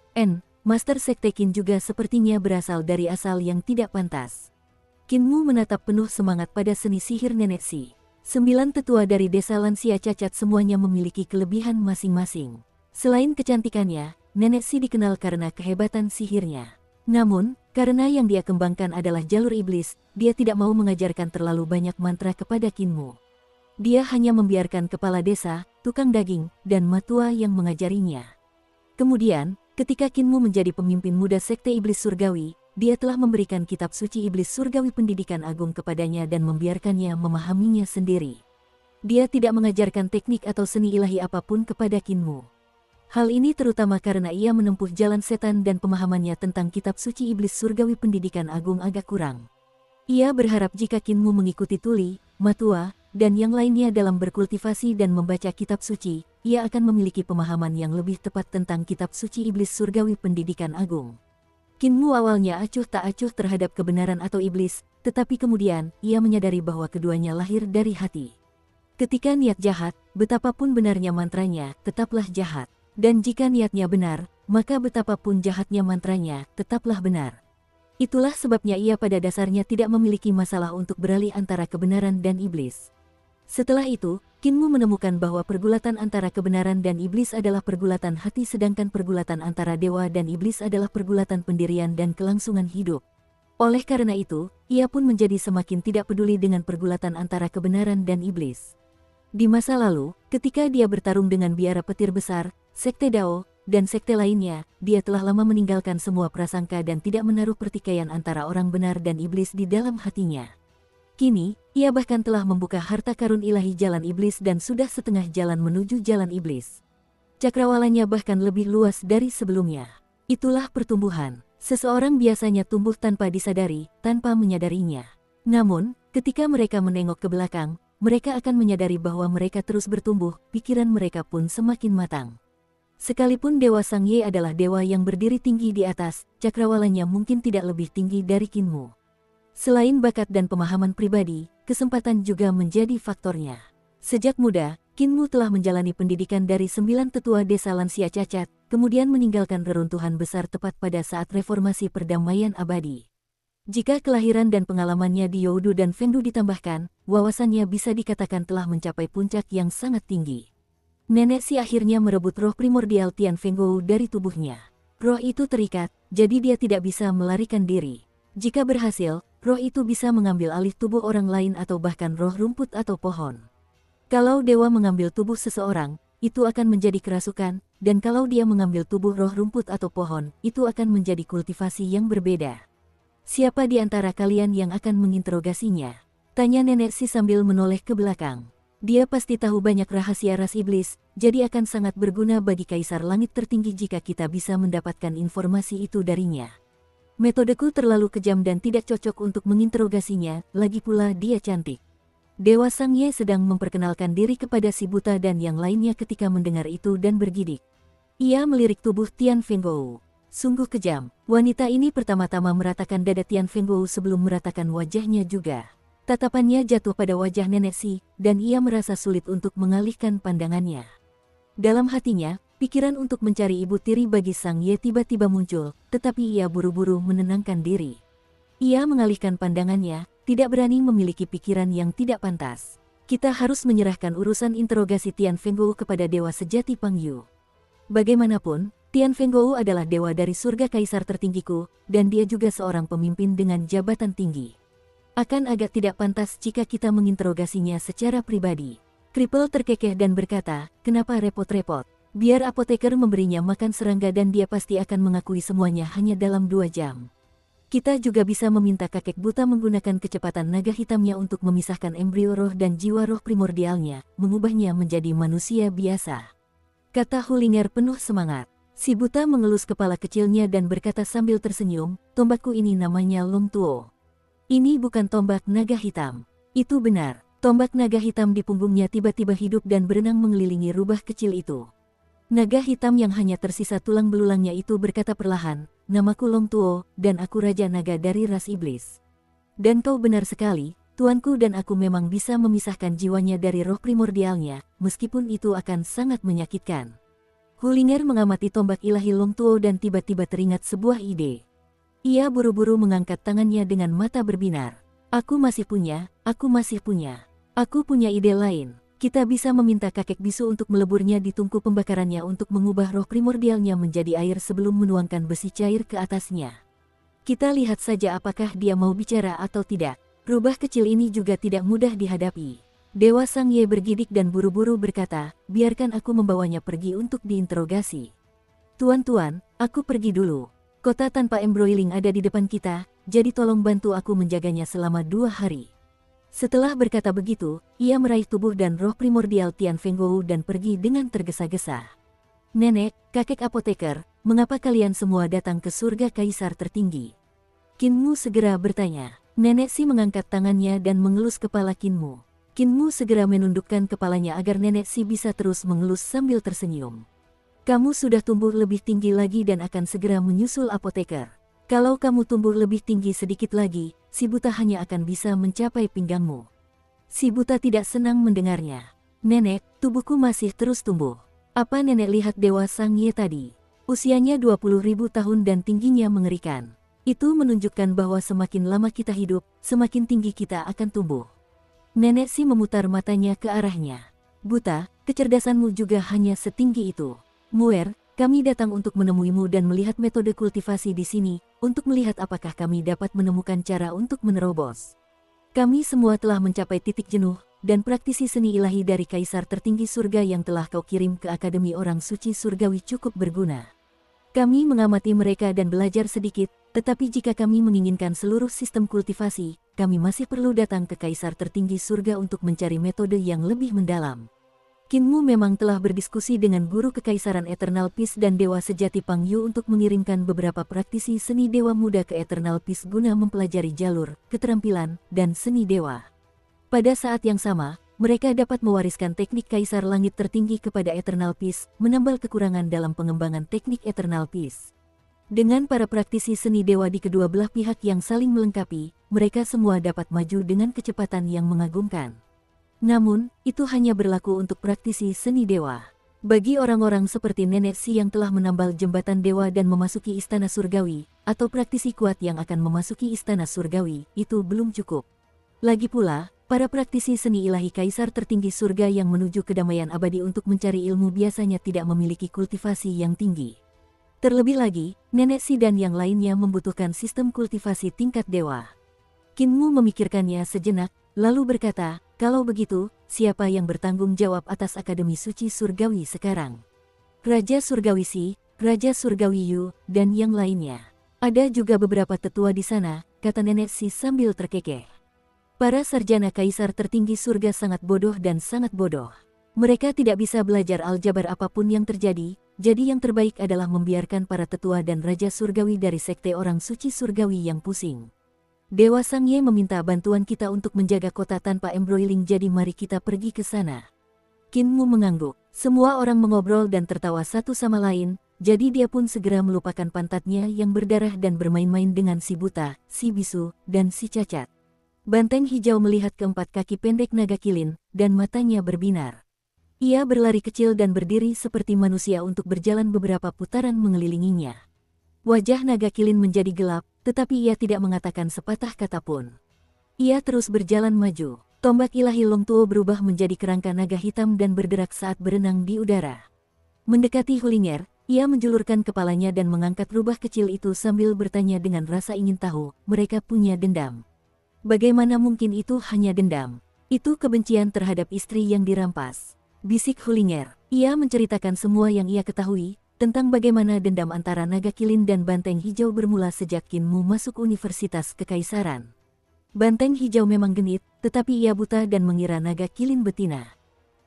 Master Sekte Qin juga sepertinya berasal dari asal yang tidak pantas. Kinmu menatap penuh semangat pada seni sihir nenek Si. 9 tetua dari desa lansia cacat semuanya memiliki kelebihan masing-masing. Selain kecantikannya, nenek Si dikenal karena kehebatan sihirnya. Namun, karena yang dia kembangkan adalah jalur iblis, dia tidak mau mengajarkan terlalu banyak mantra kepada Kinmu. Dia hanya membiarkan kepala desa, tukang daging, dan matua yang mengajarinya. Kemudian, ketika Kinmu menjadi pemimpin muda Sekte Iblis Surgawi, dia telah memberikan kitab suci Iblis Surgawi Pendidikan Agung kepadanya dan membiarkannya memahaminya sendiri. Dia tidak mengajarkan teknik atau seni ilahi apapun kepada Kinmu. Hal ini terutama karena ia menempuh jalan setan dan pemahamannya tentang kitab suci Iblis Surgawi Pendidikan Agung agak kurang. Ia berharap jika Kinmu mengikuti Tuli, Matua, dan yang lainnya dalam berkultivasi dan membaca kitab suci, ia akan memiliki pemahaman yang lebih tepat tentang kitab suci Iblis Surgawi Pendidikan Agung. Kinmu awalnya acuh tak acuh terhadap kebenaran atau iblis, tetapi kemudian ia menyadari bahwa keduanya lahir dari hati. Ketika niat jahat, betapapun benarnya mantranya, tetaplah jahat. Dan jika niatnya benar, maka betapapun jahatnya mantranya, tetaplah benar. Itulah sebabnya ia pada dasarnya tidak memiliki masalah untuk beralih antara kebenaran dan iblis. Setelah itu, Kinmu menemukan bahwa pergulatan antara kebenaran dan iblis adalah pergulatan hati sedangkan pergulatan antara dewa dan iblis adalah pergulatan pendirian dan kelangsungan hidup. Oleh karena itu, ia pun menjadi semakin tidak peduli dengan pergulatan antara kebenaran dan iblis. Di masa lalu, ketika dia bertarung dengan biara petir besar, Sekte Dao, dan sekte lainnya, dia telah lama meninggalkan semua prasangka dan tidak menaruh pertikaian antara orang benar dan iblis di dalam hatinya. Kini, ia bahkan telah membuka harta karun ilahi jalan iblis dan sudah setengah jalan menuju jalan iblis. Cakrawalanya bahkan lebih luas dari sebelumnya. Itulah pertumbuhan. Seseorang biasanya tumbuh tanpa disadari, tanpa menyadarinya. Namun, ketika mereka menengok ke belakang, mereka akan menyadari bahwa mereka terus bertumbuh, pikiran mereka pun semakin matang. Sekalipun Dewa Sang Ye adalah dewa yang berdiri tinggi di atas, cakrawalanya mungkin tidak lebih tinggi dari Kinmu. Selain bakat dan pemahaman pribadi, kesempatan juga menjadi faktornya. Sejak muda, Kinmu telah menjalani pendidikan dari 9 tetua desa lansia cacat, kemudian meninggalkan reruntuhan besar tepat pada saat reformasi perdamaian abadi. Jika kelahiran dan pengalamannya di Youdu dan Fengdu ditambahkan, wawasannya bisa dikatakan telah mencapai puncak yang sangat tinggi. Nenek Si akhirnya merebut roh primordial Tian Fenggou dari tubuhnya. Roh itu terikat, jadi dia tidak bisa melarikan diri. Jika berhasil, roh itu bisa mengambil alih tubuh orang lain atau bahkan roh rumput atau pohon. Kalau dewa mengambil tubuh seseorang, itu akan menjadi kerasukan, dan kalau dia mengambil tubuh roh rumput atau pohon, itu akan menjadi kultivasi yang berbeda. Siapa di antara kalian yang akan menginterogasinya? Tanya Nenek Si sambil menoleh ke belakang. Dia pasti tahu banyak rahasia ras iblis, jadi akan sangat berguna bagi Kaisar Langit Tertinggi jika kita bisa mendapatkan informasi itu darinya. Metodeku terlalu kejam dan tidak cocok untuk menginterogasinya, lagi pula dia cantik. Dewa Sang Ye sedang memperkenalkan diri kepada si buta dan yang lainnya ketika mendengar itu dan bergidik. Ia melirik tubuh Tian Fenggou. Sungguh kejam, wanita ini pertama-tama meratakan dada Tian Fenggou sebelum meratakan wajahnya juga. Tatapannya jatuh pada wajah Nenek Si, dan ia merasa sulit untuk mengalihkan pandangannya. Dalam hatinya, pikiran untuk mencari ibu tiri bagi Sang Ye tiba-tiba muncul, tetapi ia buru-buru menenangkan diri. Ia mengalihkan pandangannya, tidak berani memiliki pikiran yang tidak pantas. Kita harus menyerahkan urusan interogasi Tian Fenggou kepada Dewa Sejati Pang Yu. Bagaimanapun, Tian Fenggou adalah dewa dari surga kaisar tertinggiku, dan dia juga seorang pemimpin dengan jabatan tinggi. Akan agak tidak pantas jika kita menginterogasinya secara pribadi. Kripel terkekeh dan berkata, kenapa repot-repot? Biar apoteker memberinya makan serangga dan dia pasti akan mengakui semuanya hanya dalam 2 jam. Kita juga bisa meminta kakek buta menggunakan kecepatan naga hitamnya untuk memisahkan embrio roh dan jiwa roh primordialnya, mengubahnya menjadi manusia biasa. Kata Hulinger penuh semangat. Si buta mengelus kepala kecilnya dan berkata sambil tersenyum, tombakku ini namanya Long Tuo. Ini bukan tombak naga hitam. Itu benar, tombak naga hitam di punggungnya tiba-tiba hidup dan berenang mengelilingi rubah kecil itu. Naga hitam yang hanya tersisa tulang belulangnya itu berkata perlahan, namaku Long Tuo, dan aku Raja Naga dari ras iblis. Dan kau benar sekali, tuanku dan aku memang bisa memisahkan jiwanya dari roh primordialnya, meskipun itu akan sangat menyakitkan. Hulinger mengamati tombak ilahi Long Tuo dan tiba-tiba teringat sebuah ide. Ia buru-buru mengangkat tangannya dengan mata berbinar. Aku masih punya. Aku punya ide lain. Kita bisa meminta kakek bisu untuk meleburnya di tungku pembakarannya untuk mengubah roh primordialnya menjadi air sebelum menuangkan besi cair ke atasnya. Kita lihat saja apakah dia mau bicara atau tidak. Rubah kecil ini juga tidak mudah dihadapi. Dewa Sangye bergidik dan buru-buru berkata, biarkan aku membawanya pergi untuk diinterogasi. Tuan-tuan, aku pergi dulu. Kota tanpa embroiling ada di depan kita, jadi tolong bantu aku menjaganya selama 2 hari. Setelah berkata begitu, ia meraih tubuh dan roh primordial Tian Fenggou dan pergi dengan tergesa-gesa. Nenek, kakek apoteker, mengapa kalian semua datang ke surga kaisar tertinggi? Kinmu segera bertanya. Nenek Si mengangkat tangannya dan mengelus kepala Kinmu. Kinmu segera menundukkan kepalanya agar Nenek Si bisa terus mengelus sambil tersenyum. Kamu sudah tumbuh lebih tinggi lagi dan akan segera menyusul apoteker. Kalau kamu tumbuh lebih tinggi sedikit lagi, si buta hanya akan bisa mencapai pinggangmu. Si buta tidak senang mendengarnya. Nenek, tubuhku masih terus tumbuh. Apa nenek lihat Dewa Sangye tadi? Usianya 20.000 tahun dan tingginya mengerikan. Itu menunjukkan bahwa semakin lama kita hidup, semakin tinggi kita akan tumbuh. Nenek Si memutar matanya ke arahnya. Buta, kecerdasanmu juga hanya setinggi itu. Muer, kami datang untuk menemuimu dan melihat metode kultivasi di sini, untuk melihat apakah kami dapat menemukan cara untuk menerobos. Kami semua telah mencapai titik jenuh, dan praktisi seni ilahi dari Kaisar tertinggi surga yang telah kau kirim ke Akademi Orang Suci Surgawi cukup berguna. Kami mengamati mereka dan belajar sedikit, tetapi jika kami menginginkan seluruh sistem kultivasi, kami masih perlu datang ke Kaisar tertinggi surga untuk mencari metode yang lebih mendalam. Kinmu memang telah berdiskusi dengan guru kekaisaran Eternal Peace dan Dewa Sejati Pang Yu untuk mengirimkan beberapa praktisi seni dewa muda ke Eternal Peace guna mempelajari jalur, keterampilan, dan seni dewa. Pada saat yang sama, mereka dapat mewariskan teknik Kaisar Langit tertinggi kepada Eternal Peace, menambal kekurangan dalam pengembangan teknik Eternal Peace. Dengan para praktisi seni dewa di kedua belah pihak yang saling melengkapi, mereka semua dapat maju dengan kecepatan yang mengagumkan. Namun, itu hanya berlaku untuk praktisi seni dewa. Bagi orang-orang seperti Nenek Si yang telah menambal jembatan dewa dan memasuki istana surgawi, atau praktisi kuat yang akan memasuki istana surgawi, itu belum cukup. Lagi pula, para praktisi seni ilahi Kaisar tertinggi surga yang menuju kedamaian abadi untuk mencari ilmu biasanya tidak memiliki kultivasi yang tinggi. Terlebih lagi, Nenek Si dan yang lainnya membutuhkan sistem kultivasi tingkat dewa. Kinmu memikirkannya sejenak, lalu berkata, kalau begitu, siapa yang bertanggung jawab atas Akademi Suci Surgawi sekarang? Raja Surgawi Si, Raja Surgawi Yu, dan yang lainnya. Ada juga beberapa tetua di sana, kata Nenek Si sambil terkekeh. Para sarjana Kaisar tertinggi surga sangat bodoh dan sangat bodoh. Mereka tidak bisa belajar aljabar apapun yang terjadi, jadi yang terbaik adalah membiarkan para tetua dan Raja Surgawi dari Sekte Orang Suci Surgawi yang pusing. Dewa Sangye meminta bantuan kita untuk menjaga kota tanpa embroiling, jadi mari kita pergi ke sana. Kinmu mengangguk. Semua orang mengobrol dan tertawa satu sama lain, jadi dia pun segera melupakan pantatnya yang berdarah dan bermain-main dengan si buta, si bisu, dan si cacat. Banteng hijau melihat keempat kaki pendek naga kilin, dan matanya berbinar. Ia berlari kecil dan berdiri seperti manusia untuk berjalan beberapa putaran mengelilinginya. Wajah naga kilin menjadi gelap, tetapi ia tidak mengatakan sepatah kata pun. Ia terus berjalan maju. Tombak ilahi Long Tuo berubah menjadi kerangka naga hitam dan berderak saat berenang di udara. Mendekati Hulinger, ia menjulurkan kepalanya dan mengangkat rubah kecil itu sambil bertanya dengan rasa ingin tahu, mereka punya dendam. Bagaimana mungkin itu hanya dendam? Itu kebencian terhadap istri yang dirampas. Bisik Hulinger. Ia menceritakan semua yang ia ketahui, tentang bagaimana dendam antara naga kilin dan banteng hijau bermula sejak Kinmu masuk Universitas Kekaisaran. Banteng hijau memang genit, tetapi ia buta dan mengira naga kilin betina.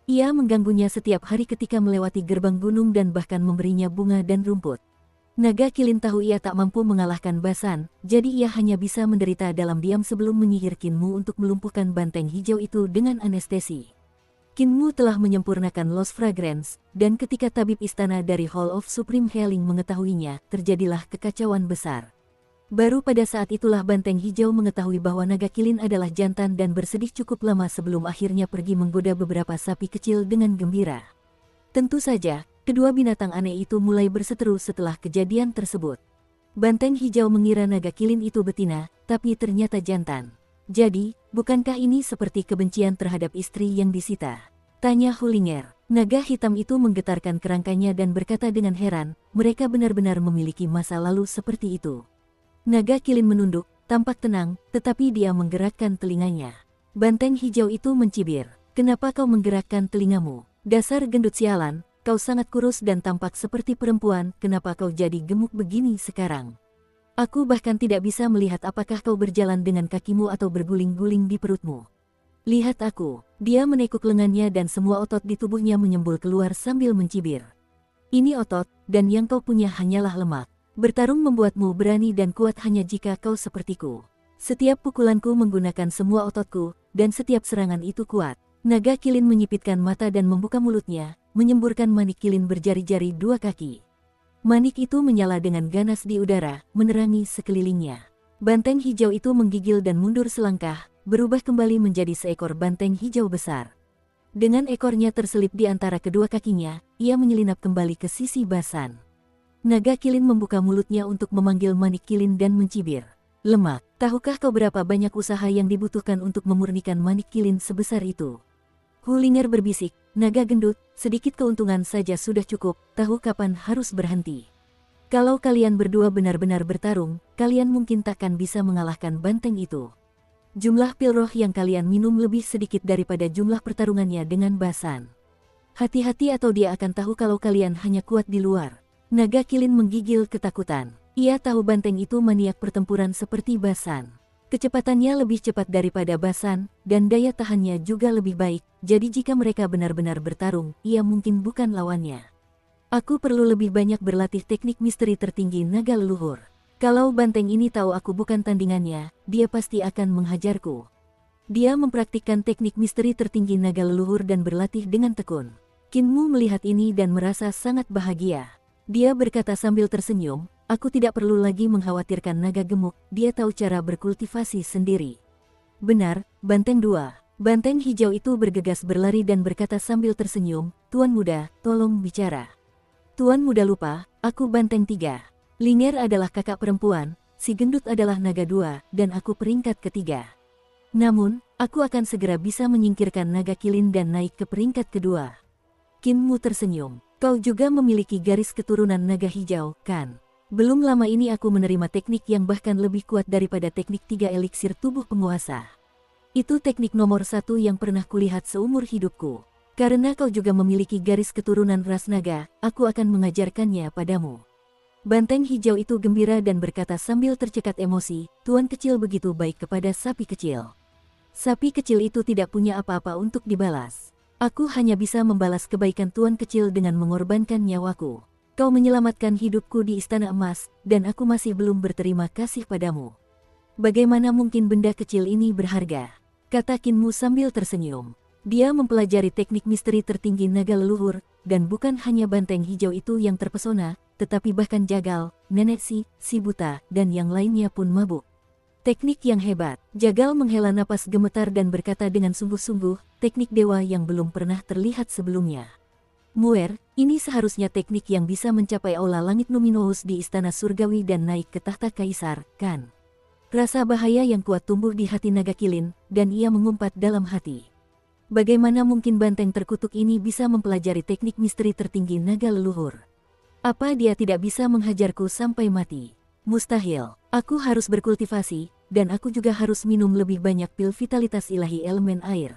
Ia mengganggunya setiap hari ketika melewati gerbang gunung dan bahkan memberinya bunga dan rumput. Naga kilin tahu ia tak mampu mengalahkan Basan, jadi ia hanya bisa menderita dalam diam sebelum menyihir Kinmu untuk melumpuhkan banteng hijau itu dengan anestesi. Kinmu telah menyempurnakan Lost Fragrance, dan ketika tabib istana dari Hall of Supreme Healing mengetahuinya, terjadilah kekacauan besar. Baru pada saat itulah banteng hijau mengetahui bahwa naga kilin adalah jantan dan bersedih cukup lama sebelum akhirnya pergi menggoda beberapa sapi kecil dengan gembira. Tentu saja, kedua binatang aneh itu mulai berseteru setelah kejadian tersebut. Banteng hijau mengira naga kilin itu betina, tapi ternyata jantan. Jadi, bukankah ini seperti kebencian terhadap istri yang disita? Tanya Hulinger. Naga hitam itu menggetarkan kerangkanya dan berkata dengan heran, mereka benar-benar memiliki masa lalu seperti itu. Naga kilin menunduk, tampak tenang, tetapi dia menggerakkan telinganya. Banteng hijau itu mencibir. Kenapa kau menggerakkan telingamu? Dasar gendut sialan, kau sangat kurus dan tampak seperti perempuan, kenapa kau jadi gemuk begini sekarang? Aku bahkan tidak bisa melihat apakah kau berjalan dengan kakimu atau berguling-guling di perutmu. Lihat aku, dia menekuk lengannya dan semua otot di tubuhnya menyembul keluar sambil mencibir. Ini otot, dan yang kau punya hanyalah lemak. Bertarung membuatmu berani dan kuat hanya jika kau sepertiku. Setiap pukulanku menggunakan semua ototku, dan setiap serangan itu kuat. Naga kilin menyipitkan mata dan membuka mulutnya, menyemburkan manik kilin berjari-jari 2 kaki. Manik itu menyala dengan ganas di udara, menerangi sekelilingnya. Banteng hijau itu menggigil dan mundur selangkah, berubah kembali menjadi seekor banteng hijau besar. Dengan ekornya terselip di antara kedua kakinya, ia menyelinap kembali ke sisi Basan. Naga kilin membuka mulutnya untuk memanggil manik kilin dan mencibir. Lemak, tahukah kau berapa banyak usaha yang dibutuhkan untuk memurnikan manik kilin sebesar itu? Hulinger berbisik, naga gendut, sedikit keuntungan saja sudah cukup, tahu kapan harus berhenti. Kalau kalian berdua benar-benar bertarung, kalian mungkin takkan bisa mengalahkan banteng itu. Jumlah pil roh yang kalian minum lebih sedikit daripada jumlah pertarungannya dengan Basan. Hati-hati atau dia akan tahu kalau kalian hanya kuat di luar. Naga kilin menggigil ketakutan. Ia tahu banteng itu maniak pertempuran seperti Basan. Kecepatannya lebih cepat daripada Basan, dan daya tahannya juga lebih baik, jadi jika mereka benar-benar bertarung, ia mungkin bukan lawannya. Aku perlu lebih banyak berlatih teknik misteri tertinggi naga leluhur. Kalau banteng ini tahu aku bukan tandingannya, dia pasti akan menghajarku. Dia mempraktikkan teknik misteri tertinggi naga leluhur dan berlatih dengan tekun. Kinmu melihat ini dan merasa sangat bahagia. Dia berkata sambil tersenyum, aku tidak perlu lagi mengkhawatirkan naga gemuk, dia tahu cara berkultivasi sendiri. Benar, Banteng 2. Banteng hijau itu bergegas berlari dan berkata sambil tersenyum, Tuan Muda, tolong bicara. Tuan Muda lupa, aku Banteng 3. Linger adalah kakak perempuan, si gendut adalah naga 2, dan aku peringkat ketiga. Namun, aku akan segera bisa menyingkirkan naga kilin dan naik ke peringkat kedua. Kinmu tersenyum. Kau juga memiliki garis keturunan naga hijau, kan? Belum lama ini aku menerima teknik yang bahkan lebih kuat daripada teknik 3 eliksir tubuh penguasa. Itu teknik nomor 1 yang pernah kulihat seumur hidupku. Karena kau juga memiliki garis keturunan ras naga, aku akan mengajarkannya padamu. Banteng hijau itu gembira dan berkata sambil tercekat emosi, Tuan kecil begitu baik kepada sapi kecil. Sapi kecil itu tidak punya apa-apa untuk dibalas. Aku hanya bisa membalas kebaikan Tuan kecil dengan mengorbankan nyawaku. Kau menyelamatkan hidupku di Istana Emas, dan aku masih belum berterima kasih padamu. Bagaimana mungkin benda kecil ini berharga? Kata Kinmu sambil tersenyum. Dia mempelajari teknik misteri tertinggi naga leluhur, dan bukan hanya banteng hijau itu yang terpesona, tetapi bahkan Jagal, Nenek si buta, dan yang lainnya pun mabuk. Teknik yang hebat. Jagal menghela napas gemetar dan berkata dengan sungguh-sungguh, teknik dewa yang belum pernah terlihat sebelumnya. Muer, ini seharusnya teknik yang bisa mencapai aula langit Numinous di Istana Surgawi dan naik ke tahta Kaisar, kan? Rasa bahaya yang kuat tumbuh di hati naga kilin, dan ia mengumpat dalam hati. Bagaimana mungkin banteng terkutuk ini bisa mempelajari teknik misteri tertinggi naga leluhur? Apa dia tidak bisa menghajarku sampai mati? Mustahil. Aku harus berkultivasi, dan aku juga harus minum lebih banyak pil vitalitas ilahi elemen air.